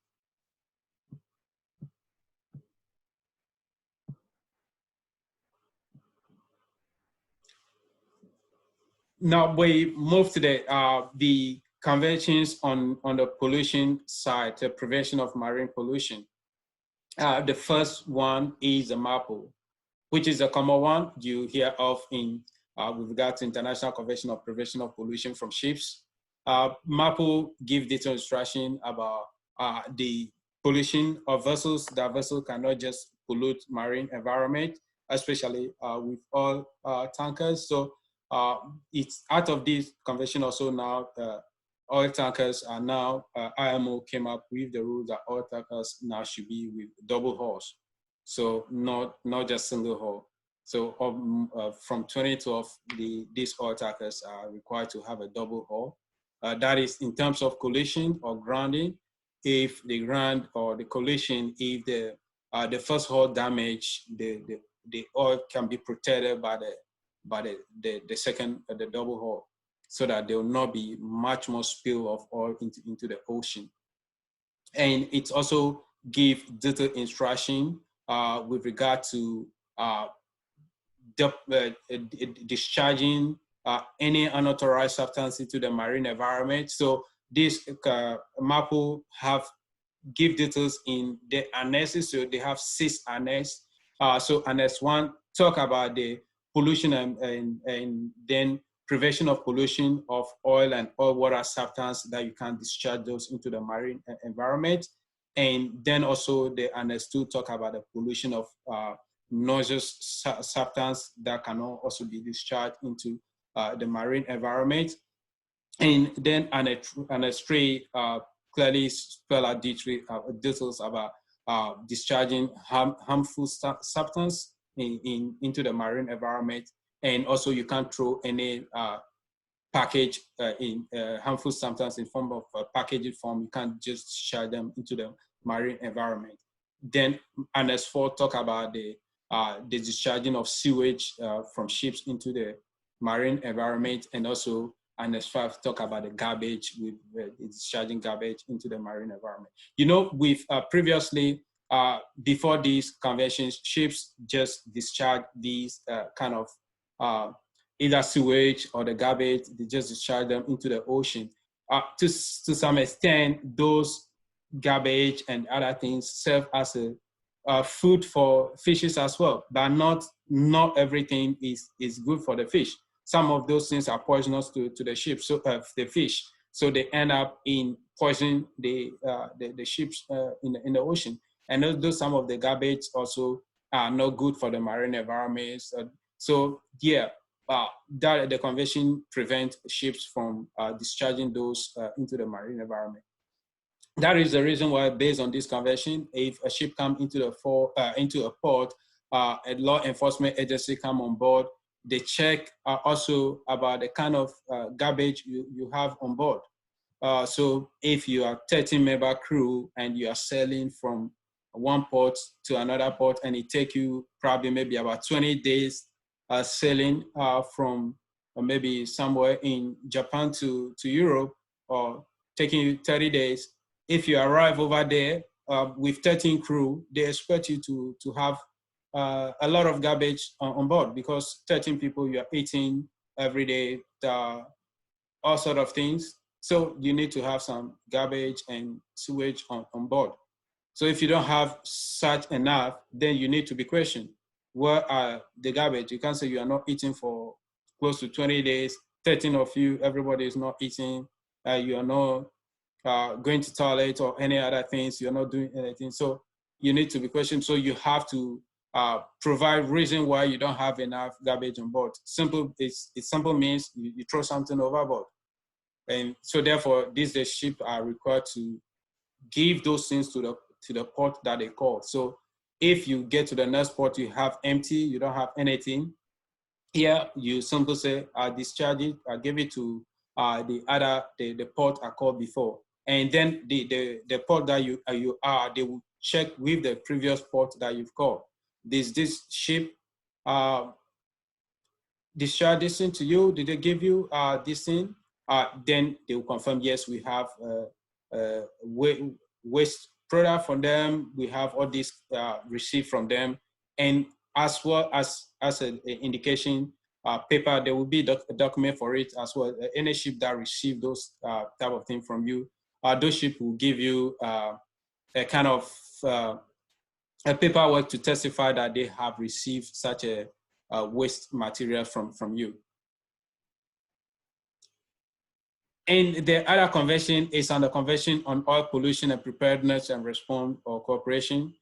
Now we move to the conventions on the pollution side, the prevention of marine pollution. The first one is the MAPO, which is a common one you hear of in with regard to International Convention of Prevention of Pollution from Ships. MAPO gives detailed instruction about the pollution of vessels. That vessel cannot just pollute marine environment, especially with oil tankers. So it's out of this convention also now, oil tankers are now, IMO came up with the rule that oil tankers now should be with double hulls. So not just single hull. So from 2012, these oil tankers are required to have a double hull. That is in terms of collision or grounding. If the ground or the collision, if the first hull damage, the oil can be protected by the second, the double hull, so that there will not be much more spill of oil into the ocean. And it also gives detailed instruction with regard to discharging any unauthorized substance into the marine environment. So this map will give details in the annexes. So they have 6 annexes. So annex 1 talk about the pollution and then prevention of pollution of oil and oil water substance that you can discharge those into the marine environment. And then also the annex 2 talk about the pollution of noxious substance that can also be discharged into the marine environment. And then annex 3 clearly spell out details about discharging harmful substance into the marine environment. And also you can't throw any package in harmful substance in form of packaging form. You can't just discharge them into the marine environment. Then annex 4 talk about the discharging of sewage from ships into the marine environment, and also annex 5 talk about the garbage, with discharging garbage into the marine environment. You know, we've previously, before these conventions, ships just discharge these kind of either sewage or the garbage, they just discharge them into the ocean. To some extent, those garbage and other things serve as a food for fishes as well, but not everything is good for the fish. Some of those things are poisonous to the ships, so the fish. So they end up in poisoning the ships in the ocean. And those some of the garbage also are not good for the marine environment. So yeah, that the convention prevents ships from discharging those into the marine environment. That is the reason why, based on this convention, if a ship comes into a port, a law enforcement agency come on board. They check also about the kind of garbage you have on board. So if you are 13-member crew and you are sailing from one port to another port, and it take you probably maybe about 20 days sailing from maybe somewhere in Japan to Europe, or taking you 30 days. If you arrive over there with 13 crew, they expect you to have a lot of garbage on board, because 13 people, you are eating every day, all sort of things. So you need to have some garbage and sewage on board. So if you don't have such enough, then you need to be questioned. Where are the garbage? You can't say you are not eating for close to 20 days, 13 of you, everybody is not eating, you are not going to toilet or any other things, you're not doing anything. So you need to be questioned. So you have to provide reason why you don't have enough garbage on board. It simple means you throw something overboard. And so therefore, the ship are required to give those things to the port that they call. So if you get to the next port, you have empty, you don't have anything. Here, you simply say, I discharge it, I give it to the port I called before. And then the port that you are, they will check with the previous port that you've called. This ship discharge this thing to you? Did they give you this thing? Then they will confirm, yes, we have waste product from them. We have all this received from them. And as well as an indication paper, there will be a document for it as well. Any ship that receive those type of thing from you, those ships will give you a kind of a paperwork to testify that they have received such a waste material from you. And the other convention is on the Convention on Oil Pollution and Preparedness and Response or Cooperation.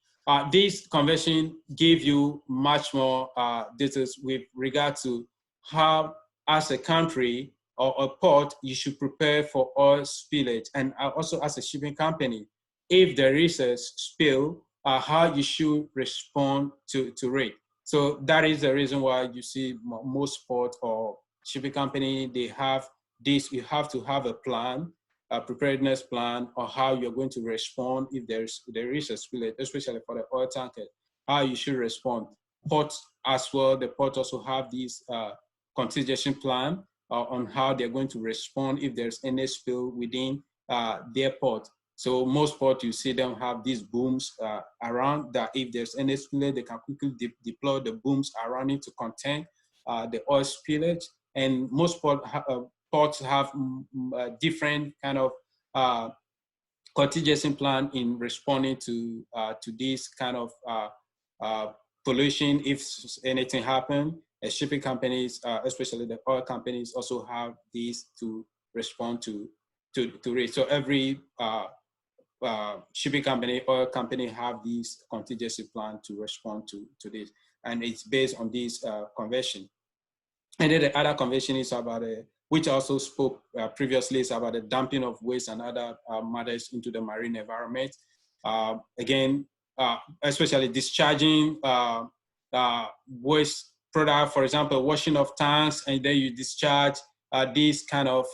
This convention gives you much more details with regard to how, as a country or a port, you should prepare for oil spillage, and also as a shipping company, if there is a spill, how you should respond to it. So that is the reason why you see most port or shipping company, they have this, you have to have a plan, a preparedness plan, or how you're going to respond if there is a spillage, especially for the oil tanker, how you should respond. Ports as well, the port also have this contingency plan on how they're going to respond if there's any spill within their port. So most ports, you see them have these booms around that if there's any spillage, they can quickly deploy the booms around it to contain the oil spillage. And most ports have different kind of contingency plan in responding to this kind of pollution if anything happens. Shipping companies, especially the oil companies, also have these to respond to it. So every shipping company, oil company have these contingency plan to respond to this, and it's based on this convention. And then the other convention is about which I also spoke previously, is about the dumping of waste and other matters into the marine environment. Again, especially discharging waste product, for example, washing of tanks, and then you discharge these kind of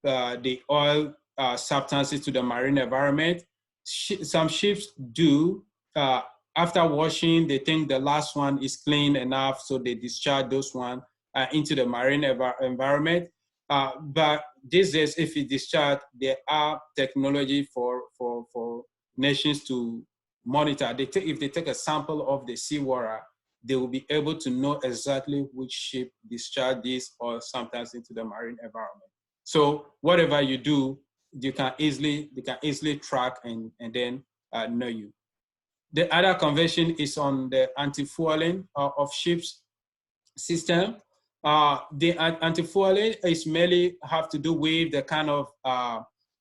the oil substances to the marine environment. Some ships do, after washing, they think the last one is clean enough, so they discharge those one into the marine environment. But these days, if you discharge, there are technology for nations to monitor. If they take a sample of the seawater, they will be able to know exactly which ship discharged this or sometimes into the marine environment. So whatever you do, they can easily track and then know you. The other convention is on the anti-fouling of ships system. The anti-fouling is mainly have to do with the kind of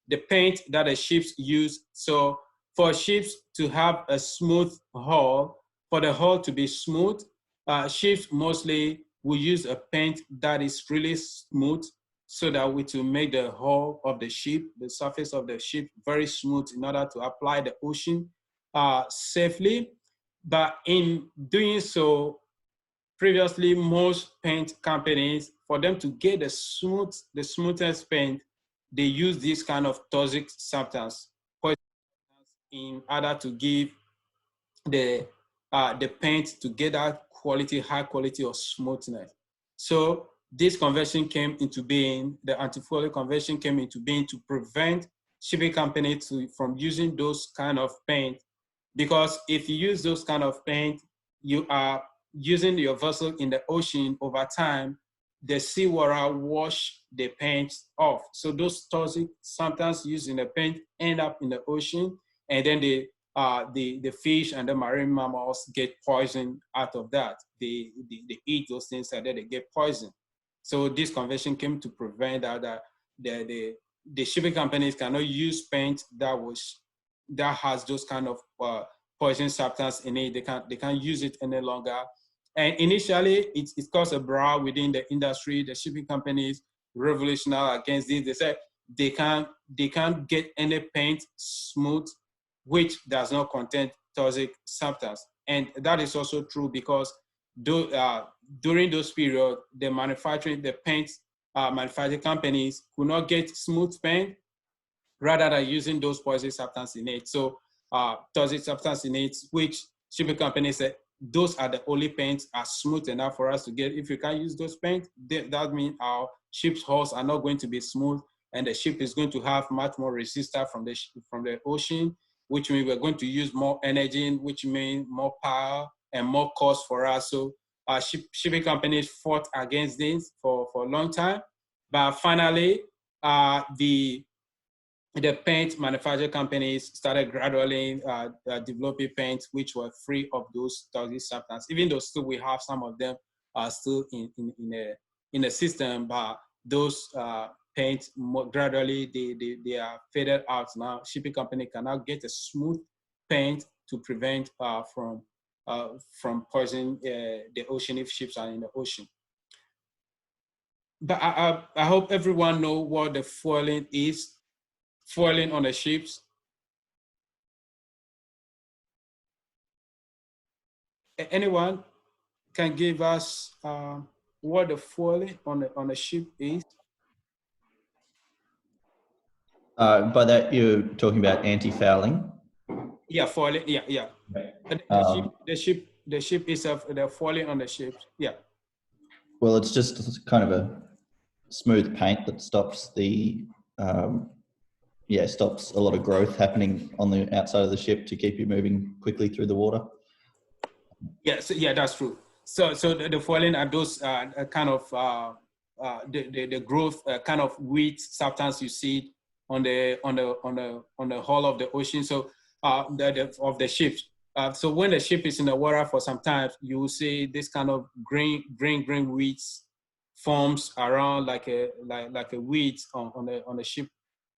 the paint that the ships use. So for ships to have a smooth hull, for the hull to be smooth, ships mostly will use a paint that is really smooth, so that we to make the hull of the ship, the surface of the ship, very smooth in order to apply the ocean safely. But in doing so, previously most paint companies, for them to get the smoothest paint, they use this kind of toxic substance in order to give the paint to get that high quality of smoothness. So this convention came into being, the Antifouling Convention came into being to prevent shipping companies from using those kind of paint, because if you use those kind of paint, you are using your vessel in the ocean. Over time, the seawater wash the paint off. So those toxic sometimes used in the paint end up in the ocean, and then the fish and the marine mammals get poisoned out of that. They eat those things and then they get poisoned. So this convention came to prevent that the shipping companies cannot use paint that has those kind of poison substance in it. They can't use it any longer. And initially, it caused a brawl within the industry. The shipping companies revolutionary against this. They said they can't get any paint smooth which does not contain toxic substance. And that is also true because during those periods, the paint manufacturing companies could not get smooth paint, rather than using those poison substances in it. So toxic substance in it, which shipping companies said, those are the only paints are smooth enough for us to get. If you can't use those paints, that means our ship's hulls are not going to be smooth, and the ship is going to have much more resistance from the ocean, which means we're going to use more energy, which means more power and more cost for us. So shipping companies fought against this for a long time, but finally the paint manufacturing companies started gradually developing paints which were free of those toxic substances. Even though still we have some of them still in the system, but those paints gradually they are faded out now. Shipping company cannot get a smooth paint to prevent from poisoning the ocean if ships are in the ocean. But I hope everyone know what the fouling is. Fouling on the ships. Anyone can give us what the foiling on the ship is? By that, you're talking about anti-fouling. Yeah, foiling. Yeah, yeah. The ship itself, the foiling on the ship. Yeah. Well, it's just kind of a smooth paint that stops the stops a lot of growth happening on the outside of the ship to keep you moving quickly through the water. Yeah, so, yeah, that's true. So the foiling are those kind of the growth kind of weeds substance you see on the hull of the ocean. So of the ship. So when the ship is in the water for some time, you will see this kind of green weeds forms around like a weeds on the ship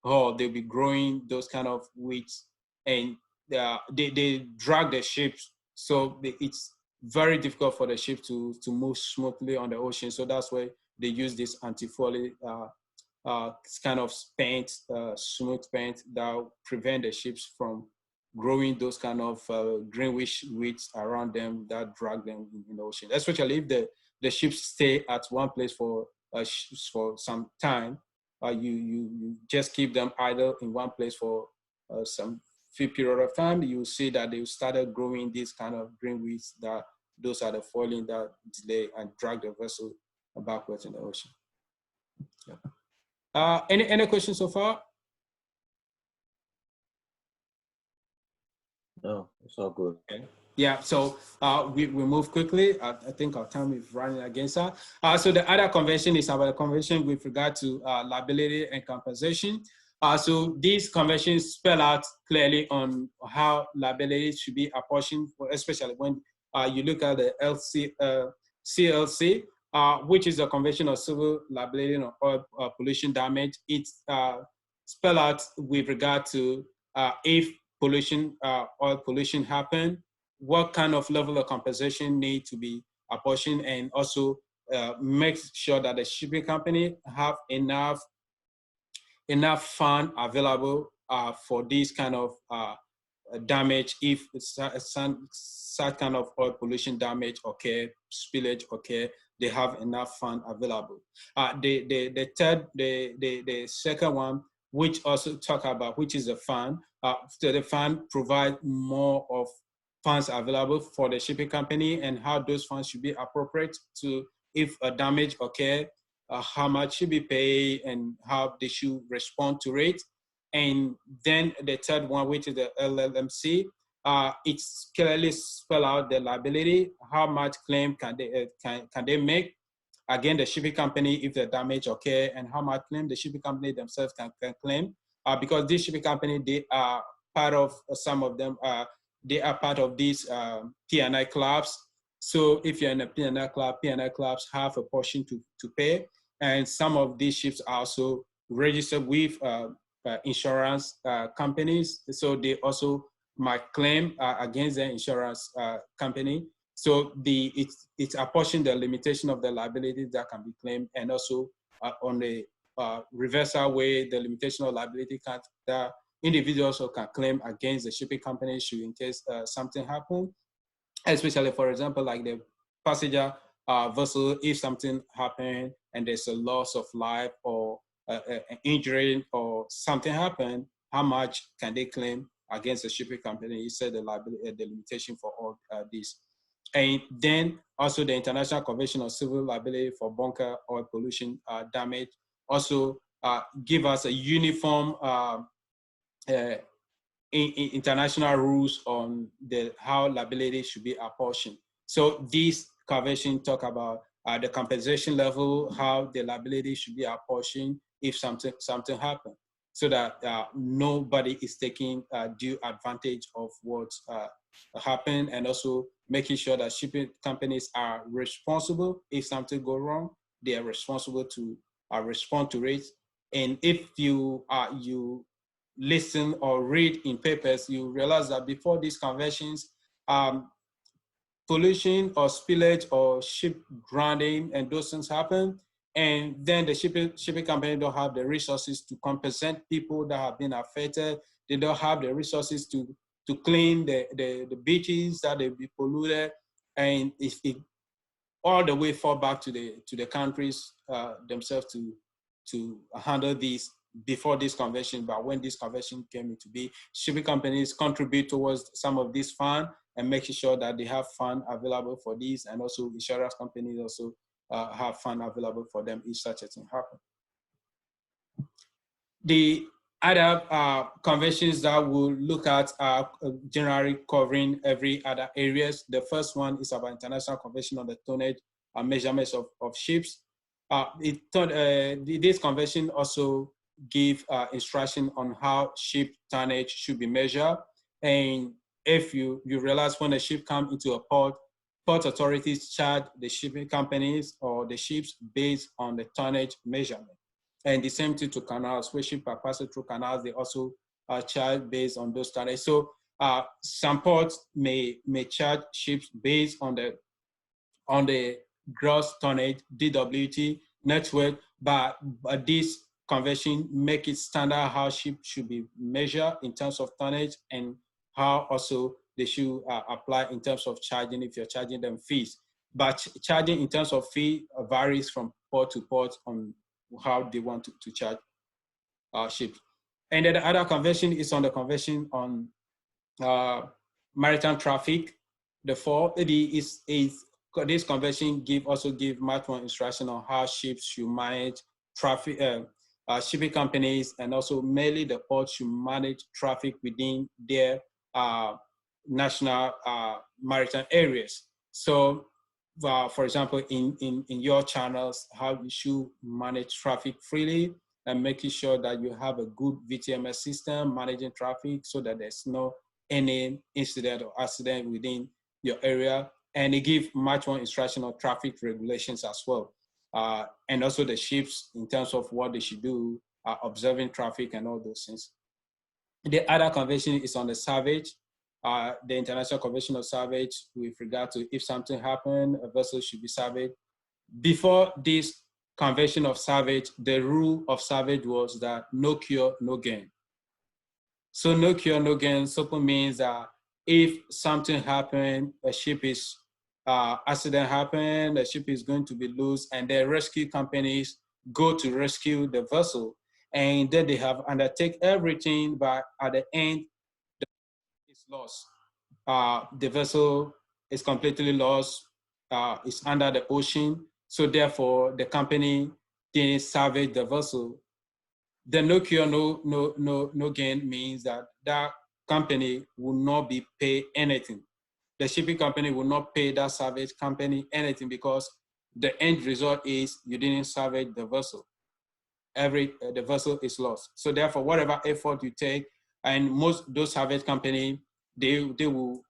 hull. They'll be growing those kind of weeds, and they drag the ship. So it's very difficult for the ship to move smoothly on the ocean. So that's why they use this antifouling kind of paint, smooth paint that prevent the ships from growing those kind of greenish weeds around them that drag them in the ocean. Especially if the ships stay at one place for some time, you just keep them idle in one place for some few period of time, you see that they started growing these kind of green weeds that those are the foiling that delay and drag the vessel backwards in the ocean. Yeah. Any questions so far? No, it's all good. Okay. Yeah, so we move quickly. I think our time is running against us. So the other convention is about a convention with regard to liability and compensation. So these conventions spell out clearly on how liability should be apportioned, especially when you look at the CLC, which is the Convention of Civil Liability and Oil Pollution Damage. It's spell out with regard to if pollution, oil pollution happen, what kind of level of compensation need to be apportioned, and also make sure that the shipping company have enough fund available for this kind of damage if such kind of oil pollution damage occur, spillage occur, they have enough fund available. The second one, which also talk about, which is the fund. So the fund provide more of funds available for the shipping company and how those funds should be appropriate to if a damage occur, how much should be paid and how they should respond to it. And then the third one, which is the LLMC, it's clearly spell out the liability, how much claim can they make again the shipping company if the damage occur, and how much claim the shipping company themselves can claim. Because this shipping company, they are part of, some of them, they are part of these P&I clubs. So if you're in a P&I clubs have a portion to pay. And some of these ships are also registered with insurance companies. So they also might claim against the insurance company. So it's apportioned the limitation of the liabilities that can be claimed, and also on the reversal way, the limitation of liability that individuals also can claim against the shipping company should in case something happen, especially for example, like the passenger vessel, if something happened and there's a loss of life or an injury or something happened, how much can they claim against the shipping company? You said the liability, the limitation for all these. And then also the International Convention of Civil Liability for bunker oil pollution damage also give us a uniform international rules on how liability should be apportioned. So these conventions talk about the compensation level, how the liability should be apportioned if something happens, so that nobody is taking due advantage of what happened, and also making sure that shipping companies are responsible if something goes wrong. They are responsible to respond to it. And if you listen or read in papers, you realize that before these conventions, pollution or spillage or ship grounding and those things happen, and then the shipping company don't have the resources to compensate people that have been affected. They don't have the resources to clean the beaches that they be polluted, and if it all the way fall back to the countries themselves to handle these before this convention. But when this convention came into being, shipping companies contribute towards some of this fund and making sure that they have fund available for these, and also insurance companies also have fund available for them if such a thing happens. The other conventions that we'll look at are generally covering every other areas. The first one is about International Convention on the Tonnage and Measurements of Ships. This convention also give instruction on how ship tonnage should be measured. And if you realize when a ship comes into a port authorities charge the shipping companies or the ships based on the tonnage measurement. And the same thing to canals, where ships are passing through canals, they also charge based on those tonnage. So some ports may charge ships based on the gross tonnage, DWT, network, but this convention make it standard how ships should be measured in terms of tonnage, and how also they should apply in terms of charging if you're charging them fees. But charging in terms of fee varies from port to port on how they want to charge ships. And then the other convention is on the convention on maritime traffic. This convention also give much more instruction on how ships should manage traffic, shipping companies, and also mainly the ports should manage traffic within their national maritime areas. So, for example, in your channels, how you should manage traffic freely and making sure that you have a good VTMS system managing traffic so that there's no any incident or accident within your area. And it gives much more instruction on traffic regulations as well. And also the ships in terms of what they should do, observing traffic and all those things. The other convention is on the salvage, the International Convention of Salvage, with regard to if something happened, a vessel should be salvaged. Before this convention of salvage, the rule of salvage was that no cure, no gain. So no cure, no gain simply means that if something happened, a ship is, accident happened, the ship is going to be loose, and the rescue companies go to rescue the vessel, and then they have undertake everything, but at the end, it's lost. The vessel is completely lost, it's under the ocean, so therefore the company didn't salvage the vessel. The no cure, no gain means that that company will not be paid anything. The shipping company will not pay that salvage company anything, because the end result is you didn't salvage the vessel. The vessel is lost. So therefore, whatever effort you take, and most those salvage company, they will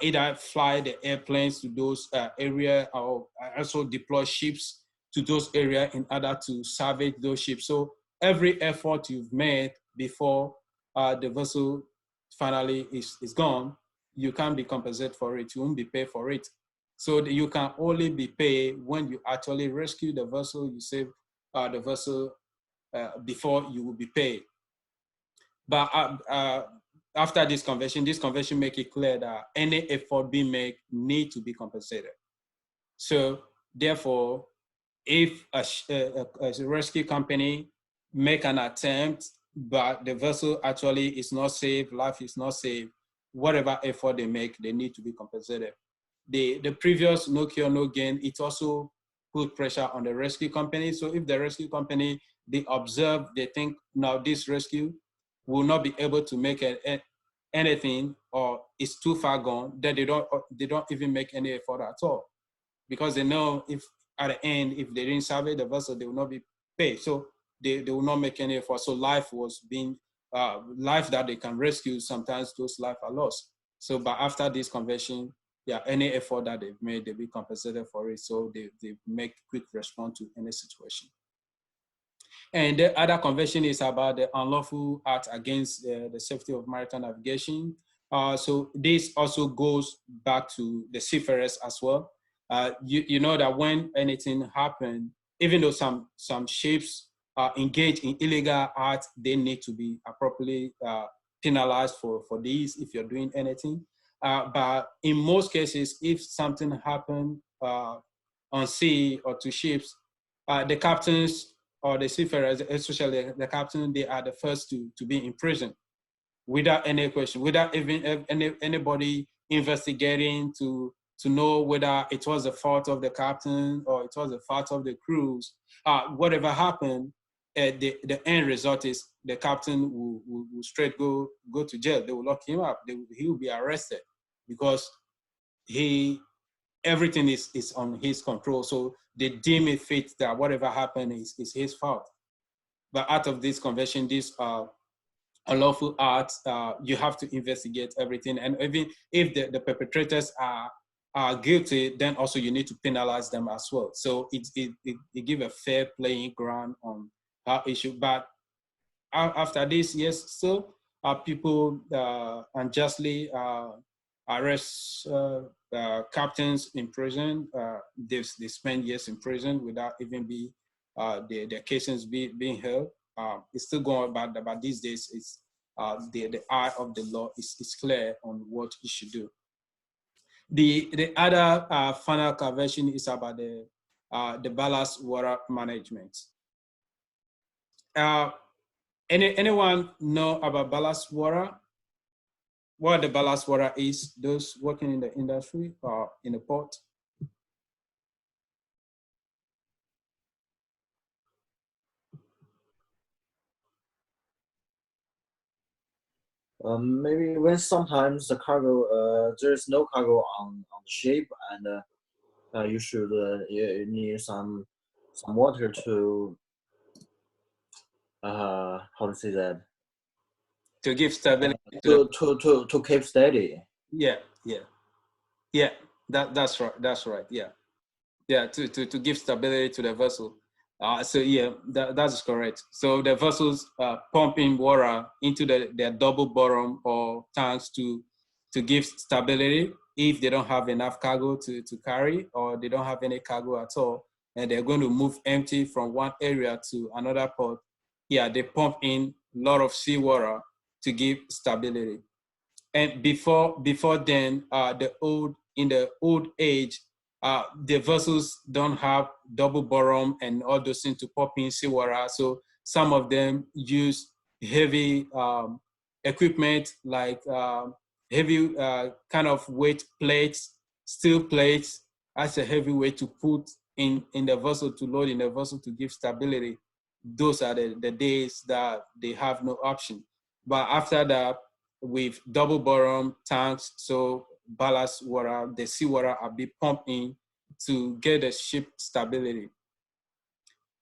either fly the airplanes to those areas, or also deploy ships to those areas in order to salvage those ships. So every effort you've made before the vessel finally is gone, you can't be compensated for it. You won't be paid for it. So you can only be paid when you actually rescue the vessel, you save the vessel before you will be paid. But after this convention make it clear that any effort being made need to be compensated. So therefore, if a rescue company make an attempt, but the vessel actually is not saved, life is not saved, whatever effort they make, they need to be compensated. The previous no cure, no gain, it also put pressure on the rescue company. So if the rescue company, they observe, they think now this rescue will not be able to make anything, or it's too far gone, then they don't even make any effort at all, because they know if at the end, if they didn't salvage the vessel, they will not be paid. So they will not make any effort. So life was being, life that they can rescue, sometimes those lives are lost. So, but after this convention, yeah, any effort that they've made, they'll be compensated for it. So they make quick response to any situation. And the other convention is about the unlawful act against the safety of maritime navigation. So this also goes back to the seafarers as well. You know that when anything happens, even though some ships engage in illegal acts, they need to be appropriately penalized for these if you're doing anything. But in most cases, if something happened on sea or to ships, the captains or the seafarers, especially the captain, they are the first to be in prison without any question, without even anybody investigating to know whether it was the fault of the captain or it was the fault of the crews. Whatever happened, the end result is the captain will straight go to jail. They will lock him up. He will be arrested because everything is on his control. So they deem it fit that whatever happened is his fault. But out of this convention, this unlawful acts, you have to investigate everything. And even if the perpetrators are guilty, then also you need to penalize them as well. So it gives a fair playing ground on our issue. But after this, yes, still people unjustly arrest captains in prison. They spend years in prison without even their cases being held. It's still going on, but these days it's the eye of the law is clear on what you should do. The other final convention is about the ballast water management. Anyone know about ballast water? What the ballast water is? Those working in the industry or in the port? Maybe when sometimes the cargo, there is no cargo on the ship, and you should you need some water to how to say that, To give stability to keep steady. Yeah. That's right. Yeah. To give stability to the vessel. So yeah, that's correct. So the vessels pumping water into their double bottom or tanks to give stability if they don't have enough cargo to carry, or they don't have any cargo at all, and they're going to move empty from one area to another port. Yeah, they pump in a lot of seawater to give stability. And before then, in the old age, the vessels don't have double bottom and all those things to pump in seawater. So some of them use heavy equipment like heavy kind of weight plates, steel plates as a heavy weight to put in the vessel, to load in the vessel to give stability. Those are the days that they have no option. But after that, with double bottom tanks, so ballast water, the seawater are being pumped in to get the ship stability.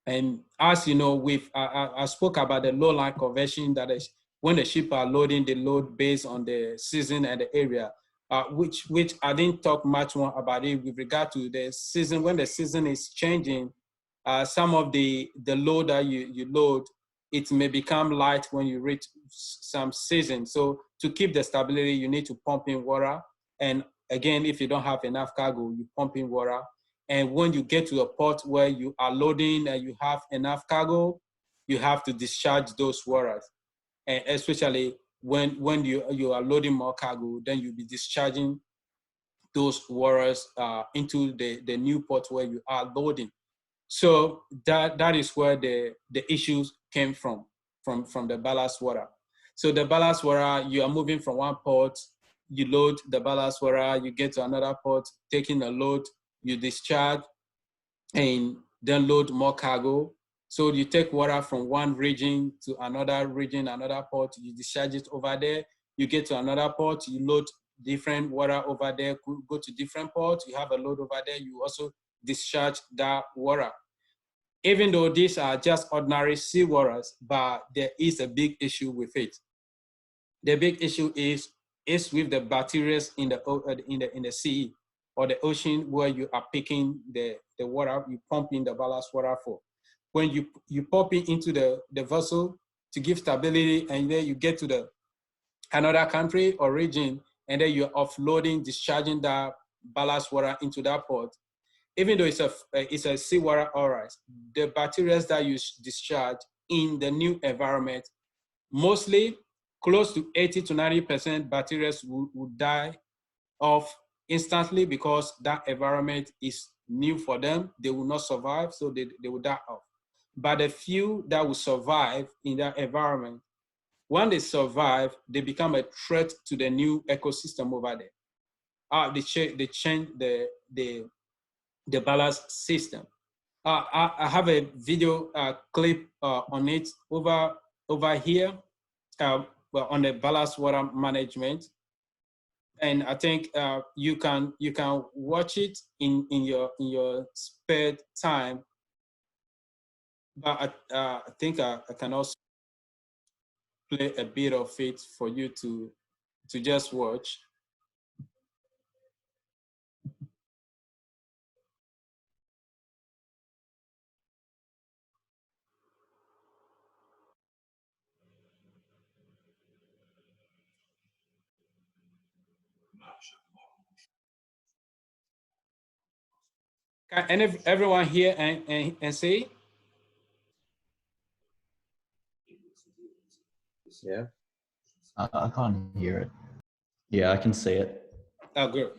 And as you know, I spoke about the low line conversion, that is when the ship are loading, they load based on the season and the area, which I didn't talk much more about it with regard to the season. When the season is changing, some of the load that you load, it may become light when you reach some season. So to keep the stability, you need to pump in water. And again, if you don't have enough cargo, you pump in water. And when you get to a port where you are loading and you have enough cargo, you have to discharge those waters. And especially when you are loading more cargo, then you'll be discharging those waters into the new port where you are loading. So that is where the issues came from the ballast water. So the ballast water, you are moving from one port, you load the ballast water, you get to another port, taking a load, you discharge, and then load more cargo. So you take water from one region to another region, another port, you discharge it over there, you get to another port, you load different water over there, go to different ports, you have a load over there, you also discharge that water. Even though these are just ordinary seawaters, but there is a big issue with it. The big issue is with the bacteria in the sea or the ocean, where you are picking the water, you pump in the ballast water for. When you pump it into the vessel to give stability, and then you get to another country or region, and then you're offloading, discharging that ballast water into that port. Even though it's a seawater, all right, the bacteria that you discharge in the new environment, mostly close to 80 to 90% bacteria will die off instantly because that environment is new for them. They will not survive, so they will die off. But the few that will survive in that environment, when they survive, they become a threat to the new ecosystem over there. They change the ballast system. I have a video clip on it over here, well, on the ballast water management, and I think you can watch it in your spare time. But I think I can also play a bit of it for you to just watch. Can everyone hear and see? Yeah. I can't hear it. Yeah, I can see it. Oh, good.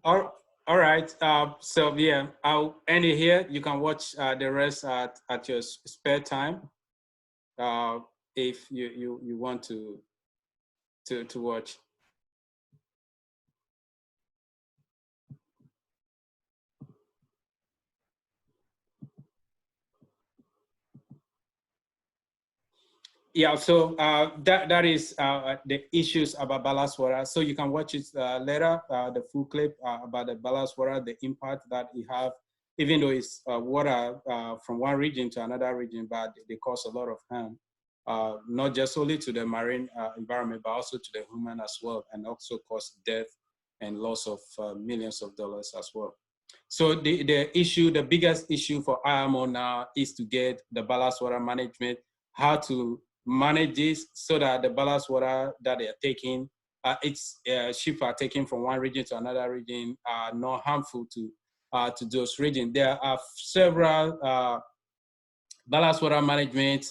All right. So yeah, I'll end it here. You can watch the rest at your spare time, if you want to watch. Yeah, so that is the issues about ballast water. So you can watch it later, the full clip about the ballast water, the impact that it have, even though it's water from one region to another region, but they cause a lot of harm, not just only to the marine environment, but also to the human as well, and also cause death and loss of millions of dollars as well. So the issue, the biggest issue for IMO now is to get the ballast water management, how to manage this so that the ballast water that they are taking, ships are taking from one region to another region, are not harmful to those regions. There are several ballast water management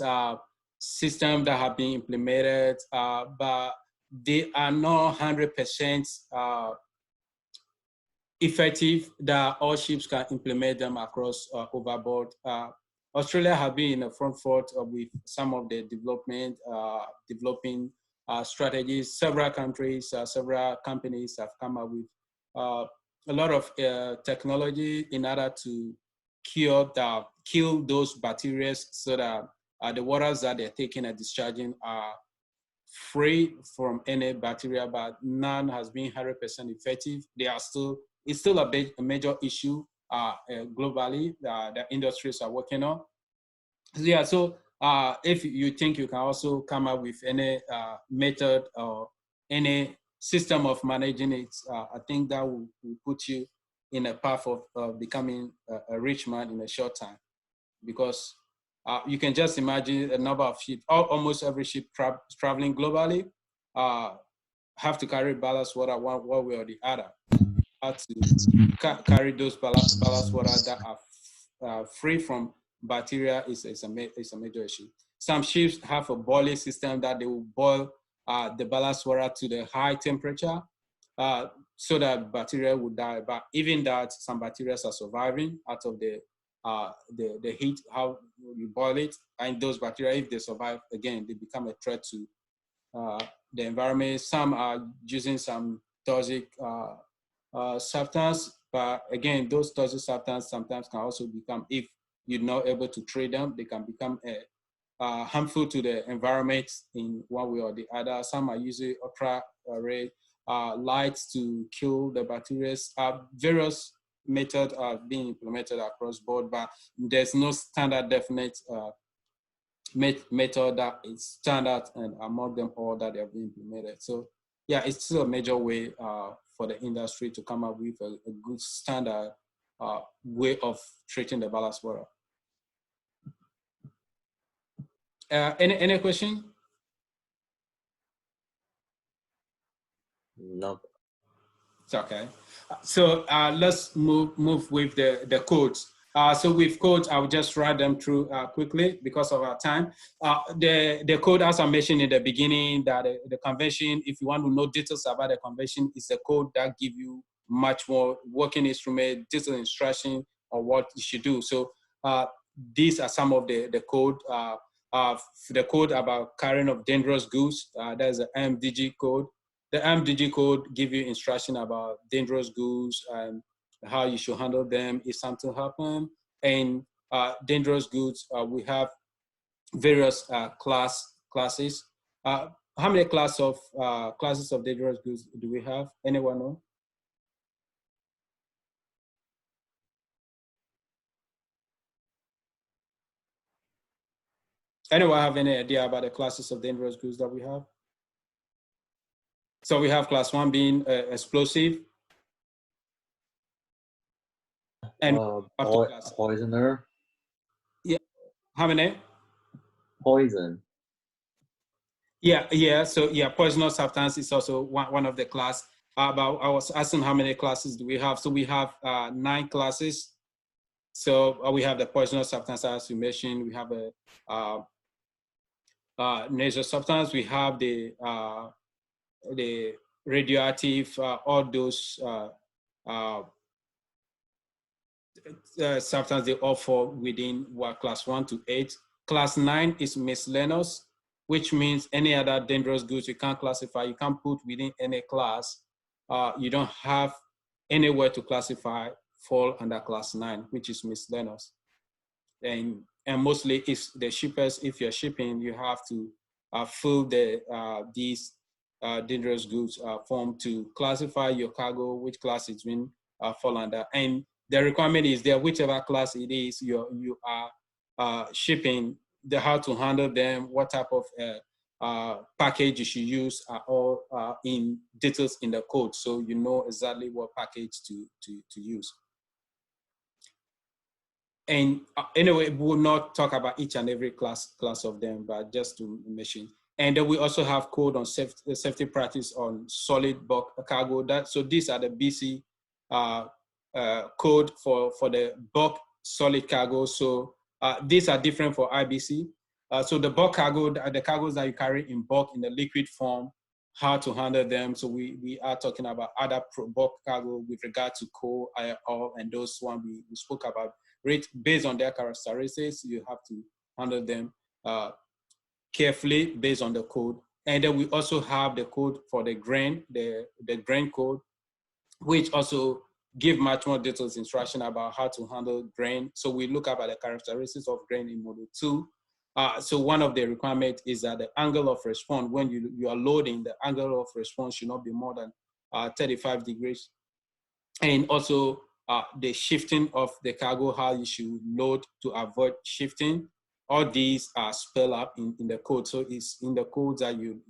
systems that have been implemented, but they are not 100% effective that all ships can implement them across overboard. Australia have been in the front foot with some of the developing strategies. Several countries, several companies have come up with a lot of technology in order to kill those bacteria so that the waters that they're taking and discharging are free from any bacteria, but none has been 100% effective. It's still a major issue globally that industries are working on. So yeah, so if you think you can also come up with any method or any system of managing it, I think that will put you in a path of becoming a rich man in a short time, because you can just imagine a number of ships, almost every ship traveling globally have to carry ballast water one way or the other. To carry those ballast water that are free from bacteria is a major issue. Some ships have a boiling system that they will boil the ballast water to the high temperature so that bacteria would die. But even that, some bacteria are surviving out of the heat, how you boil it. And those bacteria, if they survive, again, they become a threat to the environment. Some are using some toxic substance, but again, those toxic substances sometimes can also become, if you're not able to treat them, they can become harmful to the environment in one way or the other. Some are using ultra-red lights to kill the bacteria. Various methods are being implemented across board, but there's no standard definite method that is standard and among them all that they have been implemented. So yeah, it's still a major way for the industry to come up with a good standard way of treating the ballast water. Any question? No. It's okay. So let's move with the codes. So with codes, I'll just run them through quickly because of our time. The code, as I mentioned in the beginning, that the convention, if you want to know details about the convention, is a code that give you much more working instrument, detailed instruction on what you should do. So these are some of the code. The code about carrying of dangerous goods, there's an MDG code. The MDG code give you instruction about dangerous goods and how you should handle them if something happens. And dangerous goods, we have various classes. How many classes of dangerous goods do we have? Anyone know? Anyone have any idea about the classes of dangerous goods that we have? So we have class 1 being explosive. And poisoner. Yeah, how many? Poison. Yeah. So yeah, poisonous substance is also one of the class. But I was asking how many classes do we have? So we have 9 classes. So we have the poisonous substance, as you mentioned. We have a nasal substance. We have the radioactive, all those substance, they all fall within what class 1 to 8. Class 9 is miscellaneous, which means any other dangerous goods you can't classify, you can't put within any class. You don't have anywhere to classify, fall under class 9, which is miscellaneous. And mostly if the shippers, if you're shipping, you have to fill these dangerous goods form to classify your cargo, which class it's been fall under. And the requirement is there, whichever class it is you are shipping, how to handle them, what type of package you should use are all in details in the code, so you know exactly what package to use. And anyway, we will not talk about each and every class of them, but just to mention. And then we also have code on safety practice on solid bulk cargo. So these are the BC code for the bulk solid cargo. So these are different for IBC. So the bulk cargo, the cargoes that you carry in bulk in the liquid form, how to handle them. So we are talking about other bulk cargo with regard to coal, iron ore, and those one we spoke about. Based on their characteristics, you have to handle them carefully based on the code. And then we also have the code for the grain, the grain code, which also give much more details instruction about how to handle grain. So we look up at the characteristics of grain in module 2. So one of the requirements is that the angle of response, when you are loading, the angle of response should not be more than 35 degrees. And also the shifting of the cargo, how you should load to avoid shifting. All these are spelled out in the code. So it's in the code that you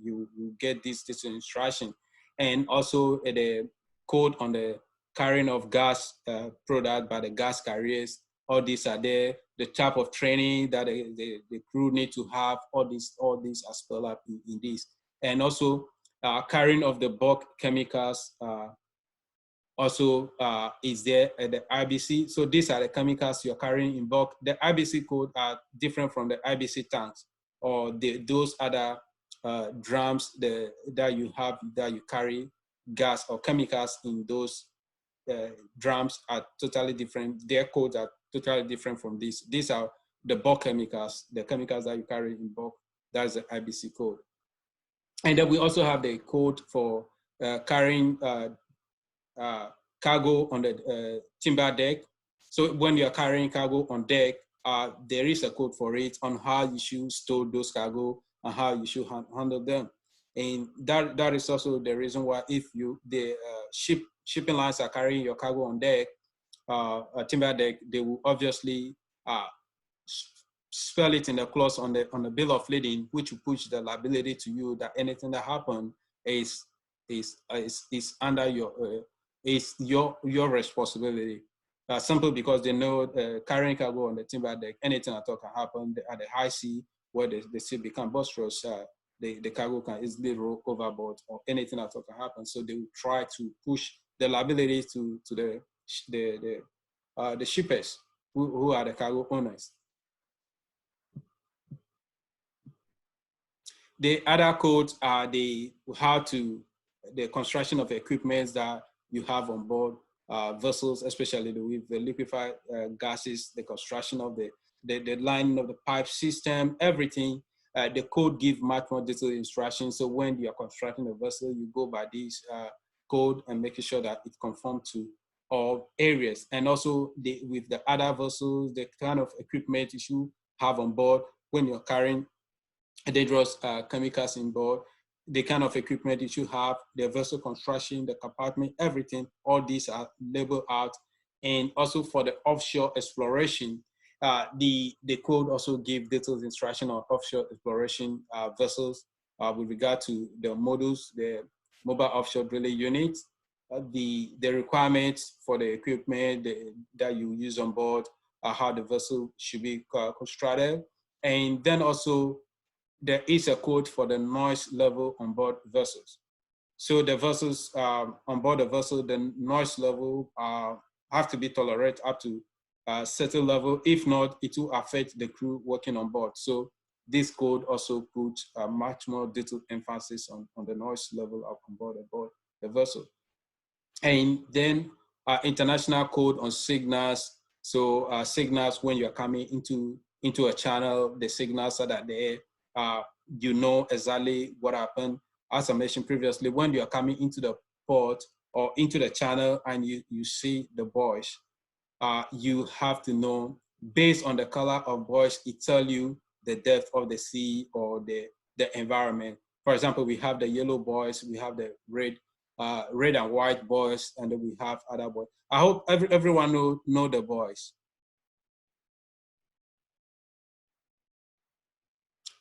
get this instruction. And also the code on the carrying of gas product by the gas carriers. All these are there. The type of training that the crew need to have, all these are spelled out in this. And also carrying of the bulk chemicals also is there at the IBC. So these are the chemicals you're carrying in bulk. The IBC code are different from the IBC tanks. or those other drums that you carry gas or chemicals in those drums are totally different. Their codes are totally different from these. These are the bulk chemicals, the chemicals that you carry in bulk. That's the IBC code. And then we also have the code for carrying cargo on the timber deck. So when you're carrying cargo on deck, there is a code for it on how you should store those cargo and how you should handle them. And that is also the reason why if the shipping lines are carrying your cargo on deck, a timber deck, they will obviously spell it in the clause on the bill of lading, which will push the liability to you that anything that happened is under your responsibility. Simply because they know carrying cargo on the timber deck, anything at all can happen at the high sea where the sea becomes boisterous. The cargo can easily roll overboard or anything at all can happen. So they will try to push the liability to the shippers who are the cargo owners. The other codes are the construction of equipment that you have on board vessels, especially with the liquefied gases, the construction of the lining of the pipe system, everything. The code gives much more detailed instructions. So when you are constructing a vessel, you go by this code and making sure that it conforms to all areas. And also with the other vessels, the kind of equipment you should have on board when you're carrying dangerous chemicals in board, the kind of equipment you should have, the vessel construction, the compartment, everything, all these are labeled out. And also for the offshore exploration, the code also gives detailed instruction on offshore exploration vessels with regard to the modules, the mobile offshore drilling units, the requirements for the equipment that you use on board, how the vessel should be constructed. And then also there is a code for the noise level on board vessels. So the vessels, on board the vessel, the noise level have to be tolerated up to a certain level. If not, it will affect the crew working on board. So this code also puts a much more detailed emphasis on the noise level on board the vessel. And then international code on signals. So signals when you're coming into a channel, the signals are that there. You know exactly what happened. As I mentioned previously, when you are coming into the port or into the channel and you see the buoys, you have to know, based on the color of buoys, it tells you the depth of the sea or the environment. For example, we have the yellow buoys, we have the red and white buoys, and then we have other buoys. I hope everyone know the buoys.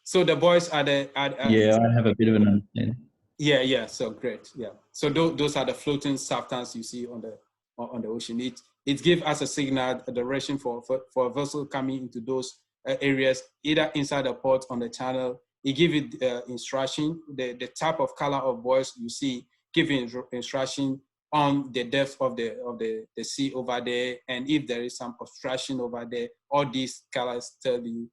So the buoys are yeah, I have a bit of an understanding. Yeah. So great. Yeah. So those are the floating substances you see on the ocean. It gives us a signal, a direction for a vessel coming into those areas, either inside the port on the channel. It gives it instruction. The type of color of buoys you see giving instruction on the depth of the sea over there, and if there is some obstruction over there, all these colors tell you,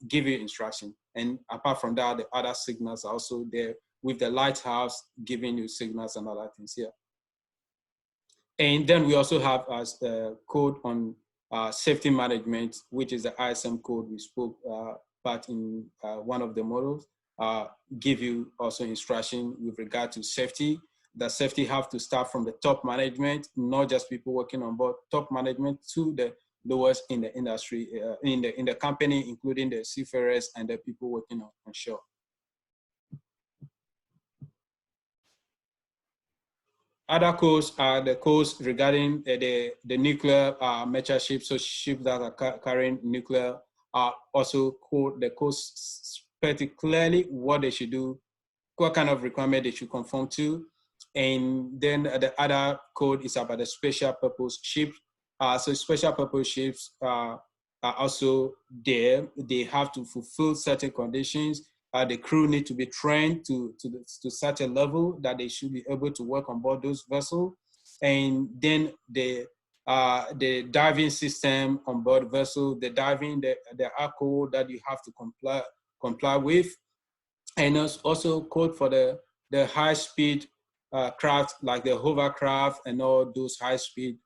give you instruction. And apart from that, the other signals are also there, with the lighthouse giving you signals and other things here. And then we also have a code on safety management, which is the ISM code we spoke about in one of the models. Give you also instruction with regard to safety. The safety have to start from the top management, not just people working on board, top management to the lowest in the industry, in the company, including the seafarers and the people working on shore. Other codes are the codes regarding the nuclear merchant ships, so ships that are carrying nuclear are also code. The codes particularly what they should do, what kind of requirement they should conform to. And then the other code is about the special purpose ships. So special purpose ships are also there. They have to fulfill certain conditions. The crew need to be trained to such a level that they should be able to work on board those vessels. And then the diving system on board vessel, the diving, the alcohol that you have to comply with. And also code for the high-speed craft, like the hovercraft and all those high-speed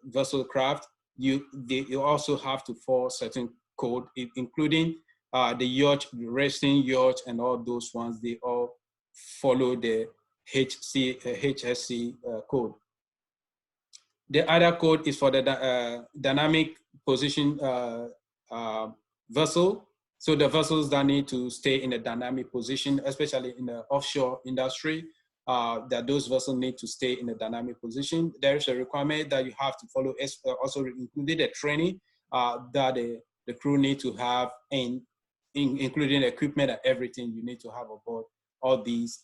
vessel craft. You also have to follow certain code, including the yacht, the racing yacht, and all those ones. They all follow the HSC code. The other code is for the dynamic position vessel. So the vessels that need to stay in a dynamic position, especially in the offshore industry, that those vessels need to stay in a dynamic position. There is a requirement that you have to follow, also included a training that the crew need to have, and including equipment and everything you need to have aboard. All these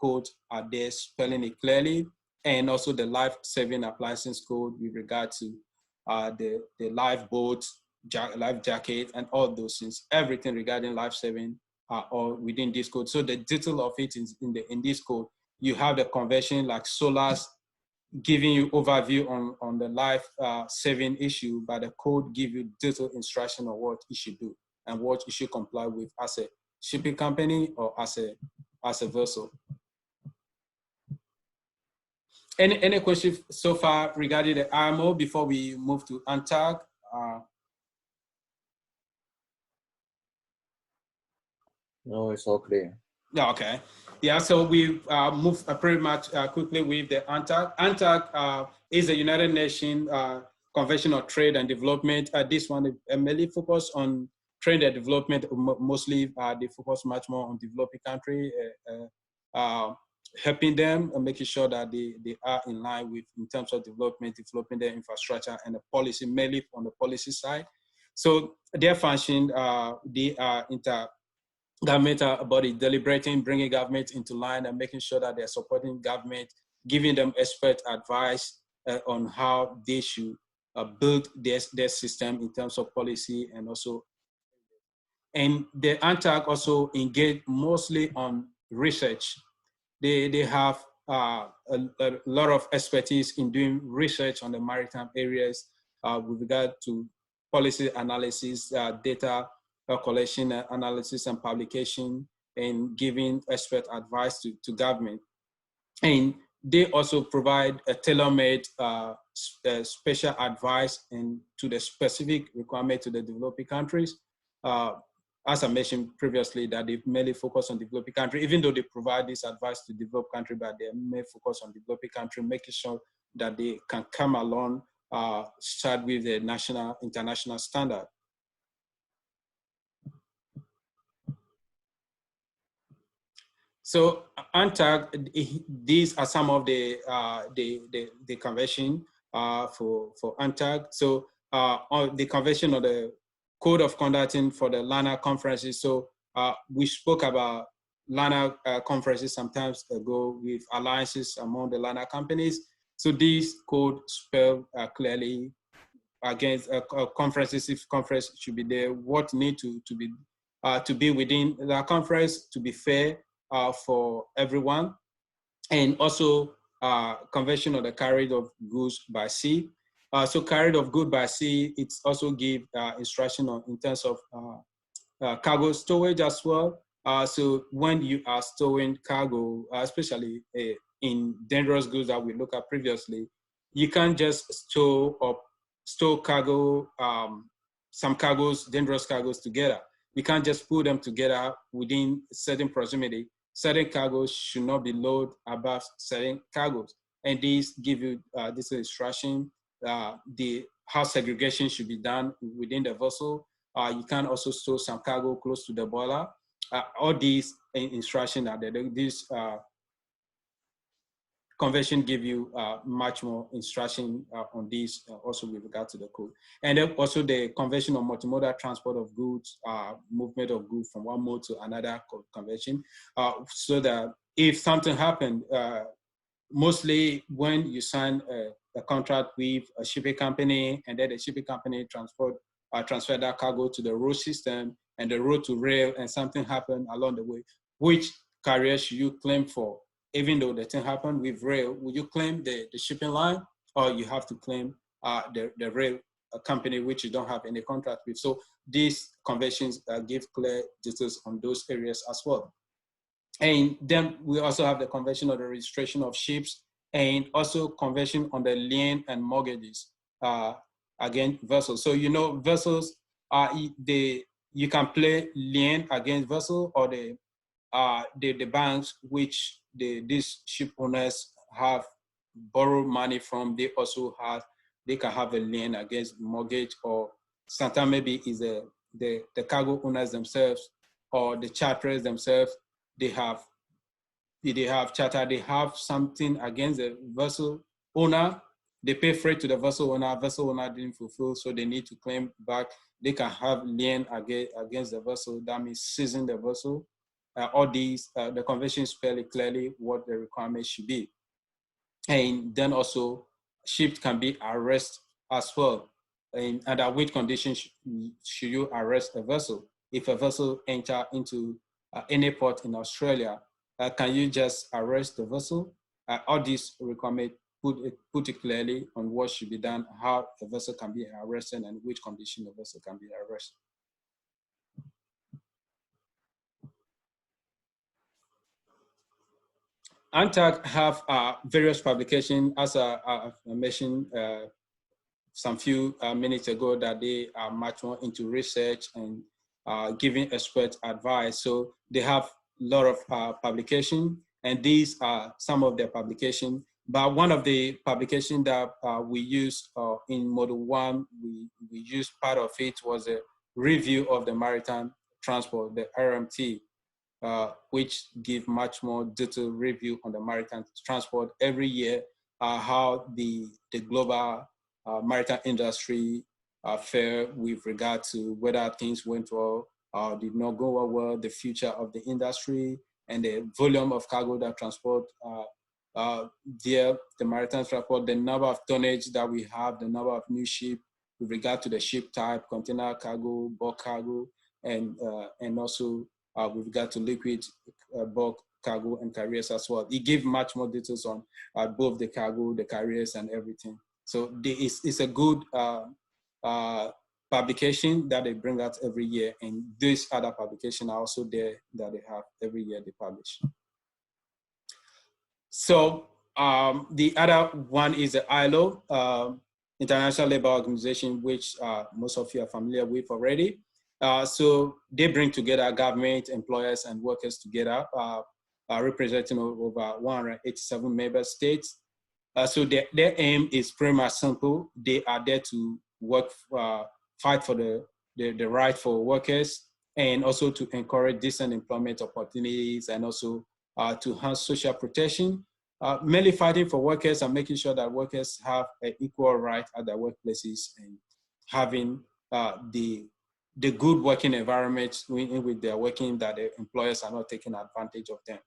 codes are there, spelling it clearly, and also the life-saving appliances code with regard to the lifeboat, life jacket, and all those things. Everything regarding life-saving are all within this code. So the detail of it is in this code. You have the conversion like SOLAS giving you overview on the life-saving issue, but the code give you detailed instruction on what you should do and what you should comply with as a shipping company or as a vessel. Any questions so far regarding the IMO before we move to UNTAG? No, it's all clear. Yeah, okay. Yeah, so we move pretty much quickly with the UNTAG. UNTAG is the United Nations Convention on Trade and Development. This one mainly focus on trade and development. Mostly they focus much more on developing country, helping them and making sure that they are in line with, in terms of developing their infrastructure and the policy, mainly on the policy side. So their function, they are intergovernmental body deliberating, bringing government into line and making sure that they're supporting government, giving them expert advice on how they should build their system in terms of policy and also. And the UNTAG also engage mostly on research. They have a lot of expertise in doing research on the maritime areas with regard to policy analysis, data collection, analysis, and publication, and giving expert advice to government. And they also provide a tailor-made special advice and to the specific requirement to the developing countries. As I mentioned previously, that they mainly focus on developing country, even though they provide this advice to developed country, but they may focus on developing country, making sure that they can come along, start with the international standard. So UNTAG, these are some of the convention for UNTAG. So on the convention or the code of conducting for the LANA conferences. So we spoke about LANA conferences sometimes ago with alliances among the LANA companies. So these code spell clearly against conferences, if conference should be there, what need to be within the conference to be fair for everyone, and also convention of the carriage of goods by sea. So carriage of goods by sea, it's also give instruction on in terms of cargo storage as well. So when you are storing cargo, especially in dangerous goods that we looked at previously, you can't just store cargo, some cargos, dangerous cargos together. You can't just put them together within certain proximity. Certain cargos should not be loaded above certain cargos. And these give you this instruction, how segregation should be done within the vessel. You can also store some cargo close to the boiler. All these instructions are there. This convention give you much more instruction on these also with regard to the code. And then also the convention on multimodal transport of goods, movement of goods from one mode to another convention, so that if something happened, mostly when you sign a contract with a shipping company and then the shipping company transfer that cargo to the road system and the road to rail, and something happened along the way, which carrier should you claim for? Even though the thing happened with rail, will you claim the shipping line, or you have to claim the rail a company which you don't have any contract with. So these conventions give clear details on those areas as well. And then we also have the convention on the registration of ships, and also convention on the lien and mortgages against vessels. So you know, vessels you can play lien against vessel, or the banks which these ship owners have borrowed money from. They can have a lien against mortgage, or sometimes maybe is the cargo owners themselves or the charterers themselves. They have charter, they have something against the vessel owner. They pay freight to the vessel owner didn't fulfill, so they need to claim back. They can have lien against the vessel, that means seizing the vessel. All these, the convention spell it clearly what the requirements should be. And then also, ships can be arrested as well. And under which conditions should you arrest a vessel? If a vessel enter into any port in Australia, can you just arrest the vessel? All these requirements put it clearly on what should be done, how a vessel can be arrested, and which condition the vessel can be arrested. UNTAC have various publications, as I mentioned some few minutes ago, that they are much more into research and giving expert advice. So they have a lot of publication, and these are some of their publications. But one of the publications that we use in Module 1, we used part of it was a review of the maritime transport, the RMT, which give much more detailed review on the maritime transport every year, how the global maritime industry fare with regard to whether things went well or did not go well, the future of the industry, and the volume of cargo that transport the maritime transport, the number of tonnage that we have, the number of new ships with regard to the ship type, container cargo, bulk cargo, and also with regard to liquid bulk cargo and carriers as well. It gives much more details on both the cargo, the carriers, and everything. So it's a good publication that they bring out every year, and these other publications are also there that they have every year they publish. So the other one is the ILO, International Labour Organization, which most of you are familiar with already. So they bring together government, employers, and workers together, representing over 187 member states. So their aim is pretty much simple. They are there to work, fight for the right for workers, and also to encourage decent employment opportunities, and also to enhance social protection, mainly fighting for workers and making sure that workers have an equal right at their workplaces, and having the good working environment with their working, that the employers are not taking advantage of them.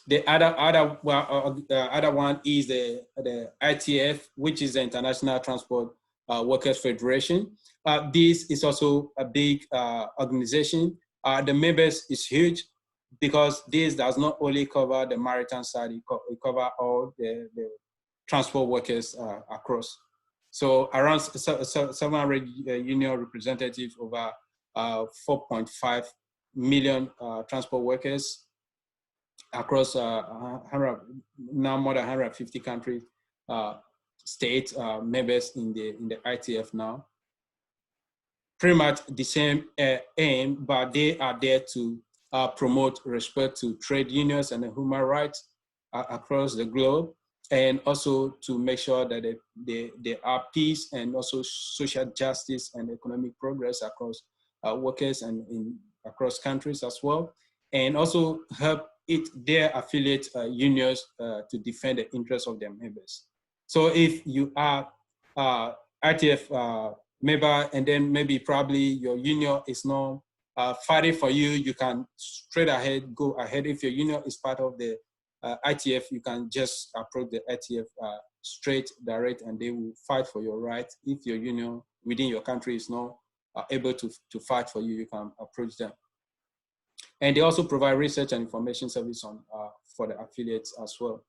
The other one is the ITF, which is the International Transport Workers Federation. This is also a big organization. The members is huge, because this does not only cover the maritime side, it cover all the transport workers across. So around 700 union representatives, over 4.5 million transport workers across now more than 150 countries, states members in the ITF now. Pretty much the same aim, but they are there to promote respect to trade unions and human rights across the globe, and also to make sure that there are peace and also social justice and economic progress across workers and across countries as well, and also help their affiliate unions to defend the interests of their members. So if you are ITF member, and then maybe probably your union is not fighting for you, you can straight ahead, go ahead. If your union is part of the ITF, you can just approach the ITF straight, direct, and they will fight for your right. If your union within your country is not able to fight for you, you can approach them. And they also provide research and information service on for the affiliates as well.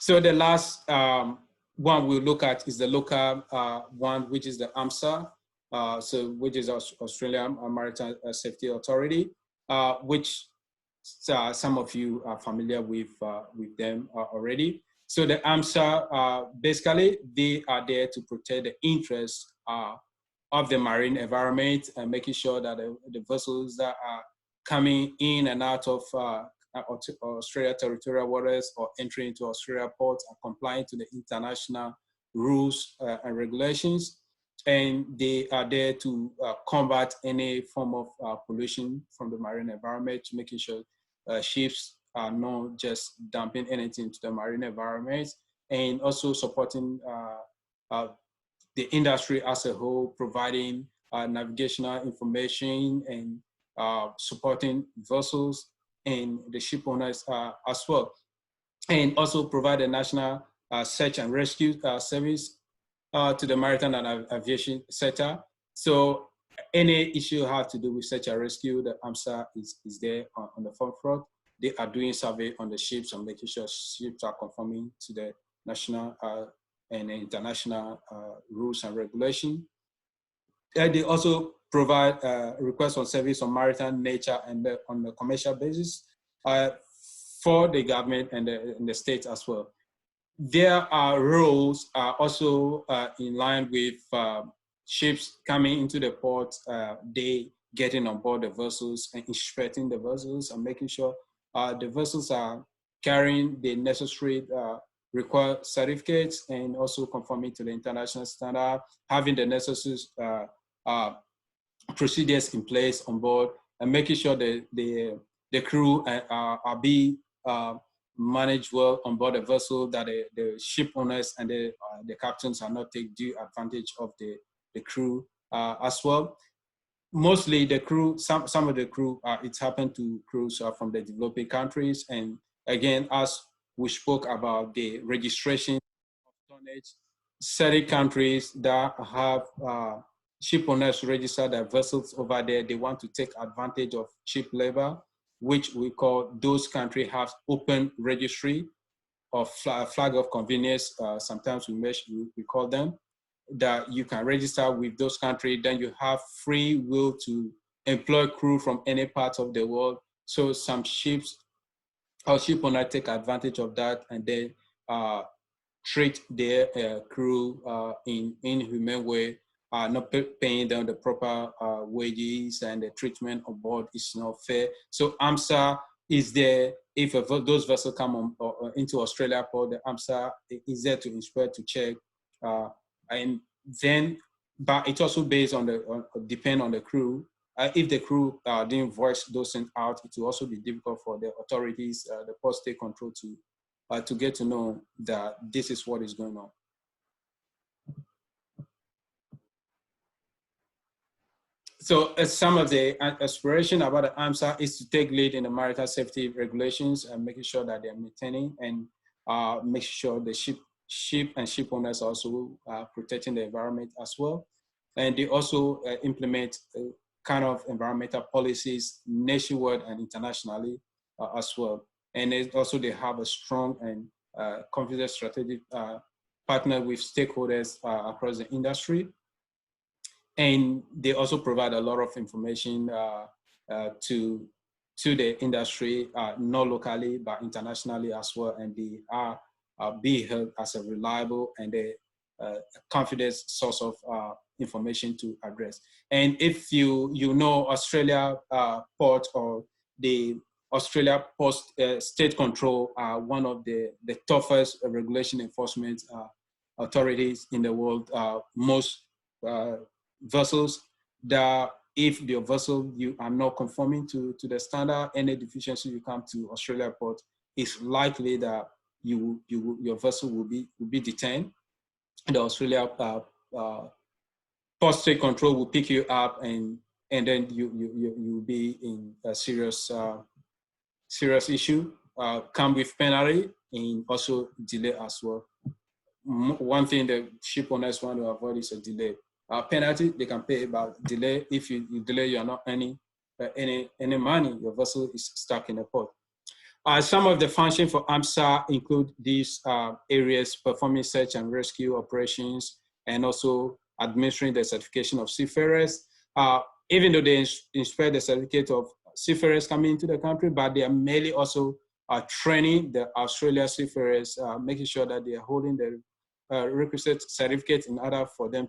So the last one we'll look at is the local one, which is the AMSA, which is Australian Maritime Safety Authority, which some of you are familiar with them already. So the AMSA, basically, they are there to protect the interests of the marine environment and making sure that the vessels that are coming in and out of Australia territorial waters or entering into Australia ports are complying to the international rules and regulations. And they are there to combat any form of pollution from the marine environment, making sure ships are not just dumping anything into the marine environment, and also supporting the industry as a whole, providing navigational information and supporting vessels and the ship owners as well. And also provide a national search and rescue service to the maritime and aviation sector. So any issue have to do with search and rescue, the AMSA is there on the forefront. They are doing survey on the ships and making sure ships are conforming to the national and international rules and regulation. They also provide requests on service on maritime nature and on the commercial basis for the government and the states as well. Their roles are also in line with ships coming into the port, they getting on board the vessels and inspecting the vessels and making sure the vessels are carrying the necessary required certificates and also conforming to the international standard, having the necessary procedures in place on board, and making sure that the crew are being managed well on board the vessel, that the ship owners and the captains are not take due advantage of the crew as well. Mostly the crew, some of the crew, it's happened to crews from the developing countries. And again, as we spoke about the registration of tonnage, certain countries that have ship owners register their vessels over there, they want to take advantage of cheap labor, which we call, those countries have open registry or flag of convenience, sometimes we call them, that you can register with those countries, then you have free will to employ crew from any part of the world. So some ships or ship owners take advantage of that and then treat their crew in inhumane way, not paying them the proper wages, and the treatment on board is not fair. So AMSA is there. If those vessels come on, into Australia port, the AMSA is there to inspect, to check, and then, but it's also based on depend on the crew. If the crew didn't voice those things out, it will also be difficult for the authorities, the port state control, to get to know that this is what is going on. So some of the aspiration about the AMSA is to take lead in the maritime safety regulations and making sure that they're maintaining and make sure the ship and ship owners also protecting the environment as well. And they also implement kind of environmental policies nationwide and internationally as well. And they have a strong and confident strategic partner with stakeholders across the industry. And they also provide a lot of information to the industry, not locally, but internationally as well. And they are being held as a reliable and a confident source of information to address. And if you know Australia Port or the Australia Post State Control are one of the toughest regulation enforcement authorities in the world. Most vessels that if your vessel you are not conforming to the standard, any deficiency you come to Australia Port, it's likely that your vessel will be detained. The Australia Port State Control will pick you up and then you will be in a serious issue, come with penalty and also delay as well. One thing the ship owners want to avoid is a delay. Penalty they can pay, but delay, if you delay, you are not earning any money. Your vessel is stuck in the port. Some of the functions for AMSA include these areas: performing search and rescue operations, and also administering the certification of seafarers. Even though they inspect the certificate of seafarers coming into the country, but they are mainly also training the Australia seafarers, making sure that they are holding the requisite certificate in order for them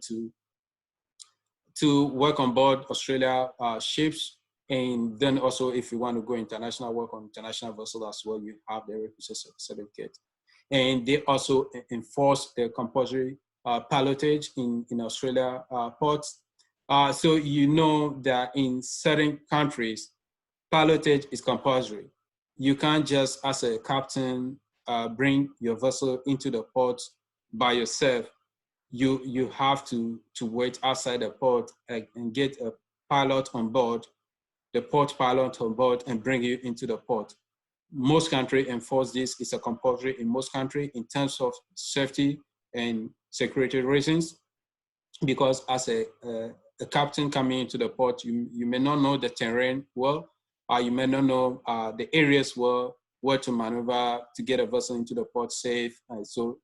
to work on board Australia ships. And then also, if you want to go international, work on international vessels as well, you have the requisite certificate. And they also enforce the compulsory pilotage in Australia ports. So you know that in certain countries, pilotage is compulsory. You can't just, as a captain, bring your vessel into the port by yourself. You have to wait outside the port and get a pilot on board, the port pilot on board, and bring you into the port. Most countries enforce this. It's a compulsory in most countries in terms of safety and security reasons, because as a captain coming into the port, you may not know the terrain well, you may not know the areas where to maneuver to get a vessel into the port safe. So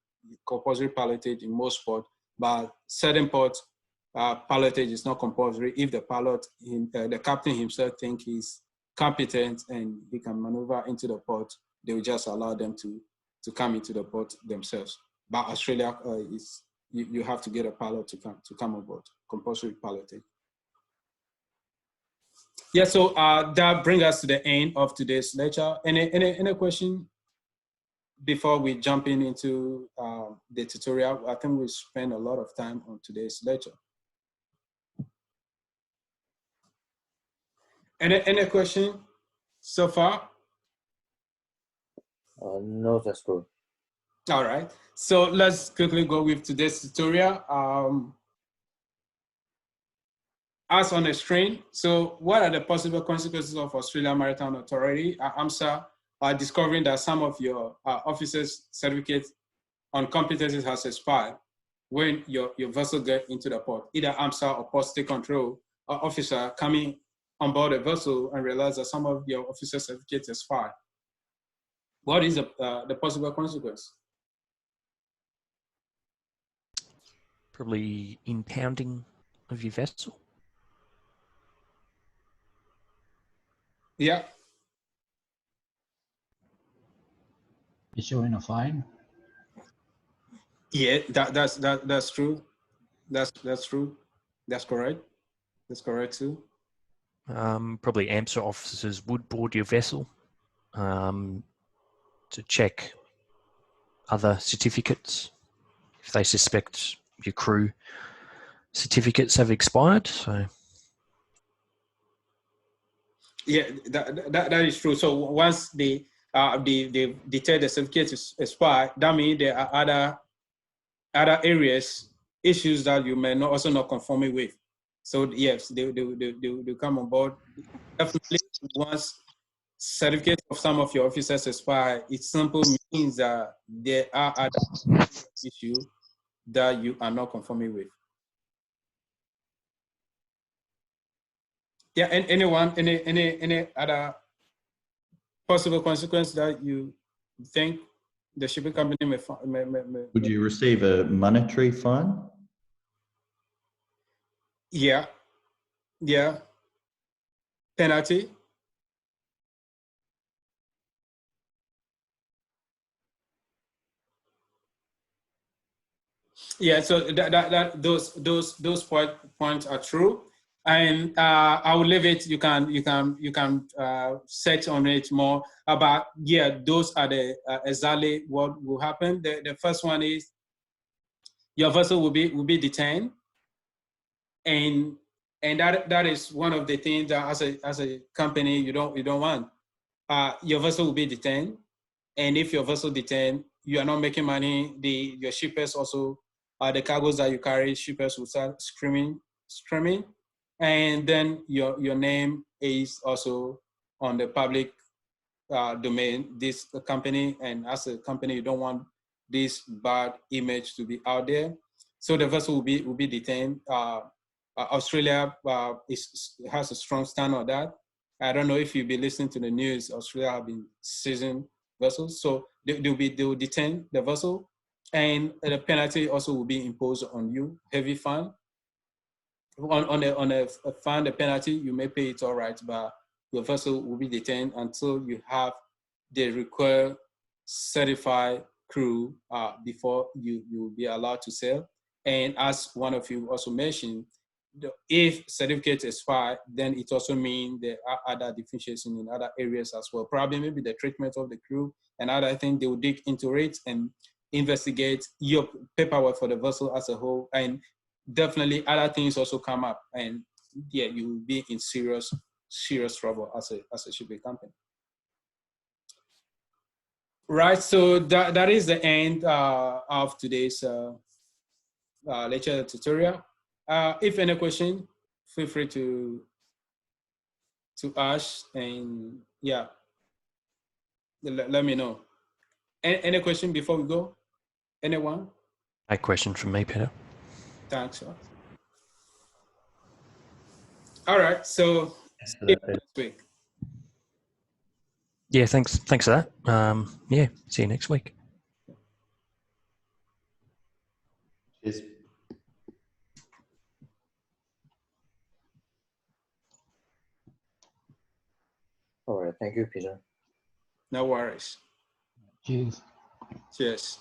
compulsory pilotage in most ports, but certain ports, pilotage is not compulsory. If the pilot, the captain himself think he's competent and he can maneuver into the port, they will just allow them to come into the port themselves. But Australia is, you have to get a pilot to come on board, compulsory piloting. Yeah, so that brings us to the end of today's lecture. Any question before we jump into the tutorial? I think we spent a lot of time on today's lecture. Any question so far? No, that's good. All right, so let's quickly go with today's tutorial. As on the screen, so what are the possible consequences of Australian Maritime Authority, AMSA, discovering that some of your officers' certificates on competencies has expired when your vessel get into the port? Either AMSA or port state control officer coming on board a vessel and realize that some of your officer certificates expired. What is the possible consequence? Probably impounding of your vessel. Yeah. Issuing a fine. Yeah, that's true. That's true. That's correct. That's correct too. Probably AMSA officers would board your vessel to check other certificates if they suspect your crew certificates have expired. So yeah, that is true. So once they detect the certificate is expired, that means there are other areas, issues that you may not also not conforming with. So yes, they come on board. Definitely, once certificate of some of your officers expire, it simply means that there are other issues that you are not conforming with. Yeah, and anyone, any other possible consequence that you think the shipping company may Would you receive a monetary fine? Yeah, penalty. Yeah, so those points are true, and I will leave it. You can search on it more about. Yeah, those are the exactly what will happen. The first one is your vessel will be detained, and that is one of the things that as a company you don't want. Your vessel will be detained, and if your vessel detained, you are not making money. Your shippers also, the cargoes that you carry, shippers will start screaming, and then your name is also on the public domain. This company, and as a company, you don't want this bad image to be out there. So the vessel will be detained. Australia has a strong stand on that. I don't know if you've been listening to the news. Australia have been seizing vessels, so they will detain the vessel, and the penalty also will be imposed on you, heavy fine. On a fine, the penalty you may pay it all right, but your vessel will be detained until you have the required certified crew before you will be allowed to sail. And as one of you also mentioned, if certificate expire, then it also means there are other deficiencies in other areas as well. Probably maybe the treatment of the crew and other things, they will dig into it and investigate your paperwork for the vessel as a whole. And definitely other things also come up, and yeah, you will be in serious trouble as a shipping company. Right, so that is the end of today's lecture tutorial. If any question, feel free to ask, and yeah, let me know. Any question before we go? Anyone? A question from me, Peter. Thanks. All right, so Thanks for see you that, Peter. next week. Yeah, thanks for that. Yeah, see you next week. Cheers. All right. Thank you, Peter. No worries. Cheers. Cheers.